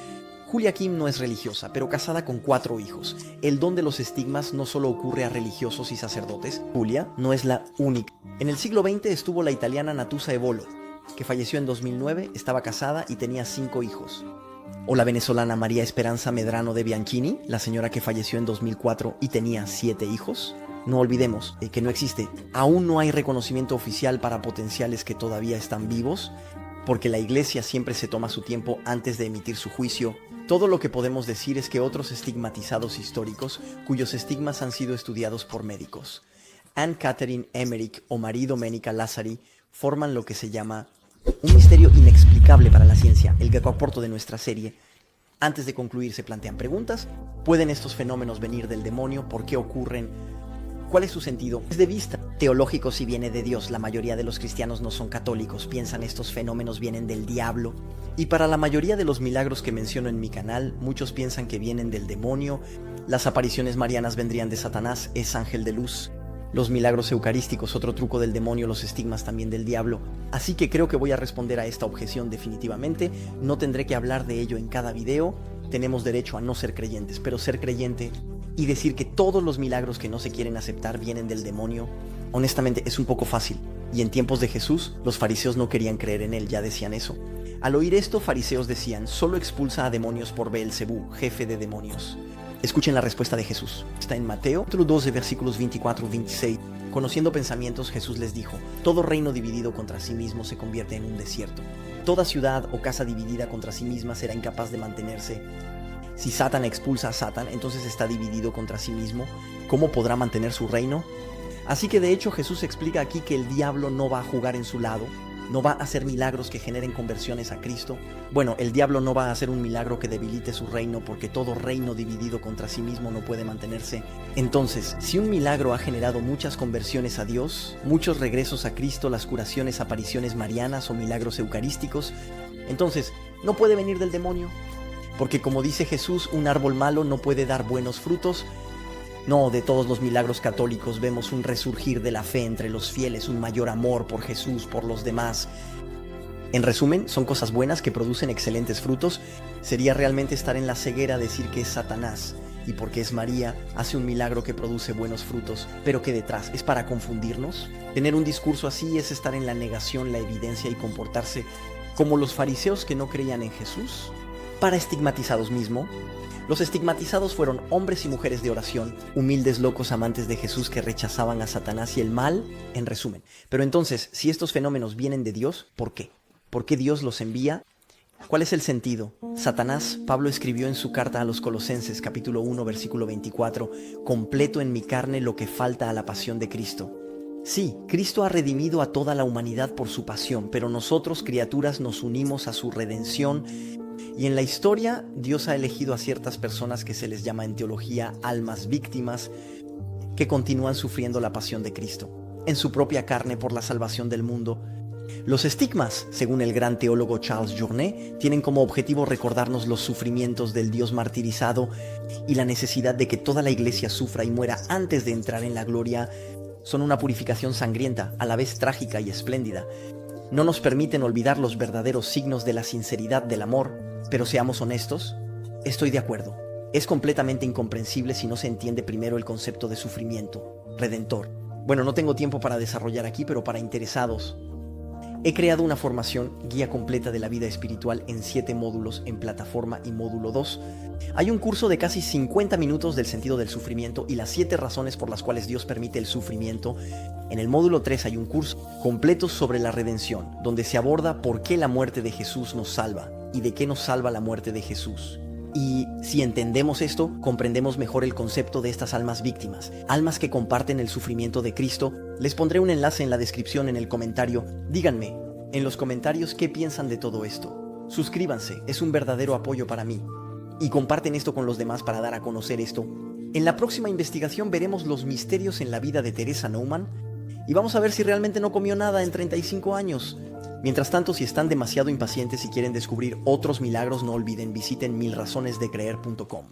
Julia Kim no es religiosa, pero casada con 4 hijos. El don de los estigmas no solo ocurre a religiosos y sacerdotes. Julia no es la única. En el siglo XX estuvo la italiana Natusa Evolo, que falleció en 2009, estaba casada y tenía 5 hijos. O la venezolana María Esperanza Medrano de Bianchini, la señora que falleció en 2004 y tenía 7 hijos. No olvidemos que no existe, aún no hay reconocimiento oficial para potenciales que todavía están vivos, porque la iglesia siempre se toma su tiempo antes de emitir su juicio. Todo lo que podemos decir es que otros estigmatizados históricos, cuyos estigmas han sido estudiados por médicos, Anne Catherine Emmerich o Marie Domenica Lazzari, forman lo que se llama un misterio inexplicable para la ciencia, el que aporto de nuestra serie. Antes de concluir se plantean preguntas. ¿Pueden estos fenómenos venir del demonio? ¿Por qué ocurren? ¿Cuál es su sentido? Desde vista teológico, si viene de Dios, la mayoría de los cristianos no son católicos, piensan estos fenómenos vienen del diablo. Y para la mayoría de los milagros que menciono en mi canal, muchos piensan que vienen del demonio. Las apariciones marianas vendrían de Satanás, es ángel de luz. Los milagros eucarísticos, otro truco del demonio, los estigmas también del diablo. Así que creo que voy a responder a esta objeción definitivamente. No tendré que hablar de ello en cada video. Tenemos derecho a no ser creyentes, pero ser creyente y decir que todos los milagros que no se quieren aceptar vienen del demonio, honestamente es un poco fácil. Y en tiempos de Jesús, los fariseos no querían creer en él, ya decían eso. Al oír esto, fariseos decían, solo expulsa a demonios por Beelzebú, jefe de demonios. Escuchen la respuesta de Jesús. Está en Mateo, capítulo 12, versículos 24-26. Conociendo pensamientos, Jesús les dijo, todo reino dividido contra sí mismo se convierte en un desierto. Toda ciudad o casa dividida contra sí misma será incapaz de mantenerse. Si Satán expulsa a Satán, entonces está dividido contra sí mismo. ¿Cómo podrá mantener su reino? Así que de hecho Jesús explica aquí que el diablo no va a jugar en su lado, no va a hacer milagros que generen conversiones a Cristo. Bueno, el diablo no va a hacer un milagro que debilite su reino, porque todo reino dividido contra sí mismo no puede mantenerse. Entonces, si un milagro ha generado muchas conversiones a Dios, muchos regresos a Cristo, las curaciones, apariciones marianas o milagros eucarísticos, entonces no puede venir del demonio. Porque como dice Jesús, un árbol malo no puede dar buenos frutos. No, de todos los milagros católicos vemos un resurgir de la fe entre los fieles, un mayor amor por Jesús, por los demás. En resumen, son cosas buenas que producen excelentes frutos. Sería realmente estar en la ceguera decir que es Satanás, y porque es María, hace un milagro que produce buenos frutos. Pero ¿qué detrás? ¿Es para confundirnos? Tener un discurso así es estar en la negación, la evidencia y comportarse como los fariseos que no creían en Jesús. Para estigmatizados mismo, los estigmatizados fueron hombres y mujeres de oración, humildes locos amantes de Jesús que rechazaban a Satanás y el mal, en resumen. Pero entonces, si estos fenómenos vienen de Dios, ¿por qué? ¿Por qué Dios los envía? ¿Cuál es el sentido? Satanás, Pablo escribió en su carta a los Colosenses, capítulo 1, versículo 24, completo en mi carne lo que falta a la pasión de Cristo. Sí, Cristo ha redimido a toda la humanidad por su pasión, pero nosotros, criaturas, nos unimos a su redención. Y en la historia, Dios ha elegido a ciertas personas que se les llama en teología almas víctimas, que continúan sufriendo la pasión de Cristo, en su propia carne por la salvación del mundo. Los estigmas, según el gran teólogo Charles Journet, tienen como objetivo recordarnos los sufrimientos del Dios martirizado y la necesidad de que toda la iglesia sufra y muera antes de entrar en la gloria. Son una purificación sangrienta, a la vez trágica y espléndida. No nos permiten olvidar los verdaderos signos de la sinceridad del amor, pero seamos honestos, estoy de acuerdo. Es completamente incomprensible si no se entiende primero el concepto de sufrimiento redentor. Bueno, no tengo tiempo para desarrollar aquí, pero para interesados, he creado una formación, guía completa de la vida espiritual en 7 módulos en plataforma y módulo 2. Hay un curso de casi 50 minutos del sentido del sufrimiento y las 7 razones por las cuales Dios permite el sufrimiento. En el módulo 3 hay un curso completo sobre la redención, donde se aborda por qué la muerte de Jesús nos salva y de qué nos salva la muerte de Jesús. Y si entendemos esto, comprendemos mejor el concepto de estas almas víctimas, almas que comparten el sufrimiento de Cristo. Les pondré un enlace en la descripción en el comentario. Díganme en los comentarios qué piensan de todo esto. Suscríbanse, es un verdadero apoyo para mí. Y comparten esto con los demás para dar a conocer esto. En la próxima investigación veremos los misterios en la vida de Teresa Neumann y vamos a ver si realmente no comió nada en 35 años. Mientras tanto, si están demasiado impacientes y quieren descubrir otros milagros, no olviden, visiten milrazonesdecreer.com.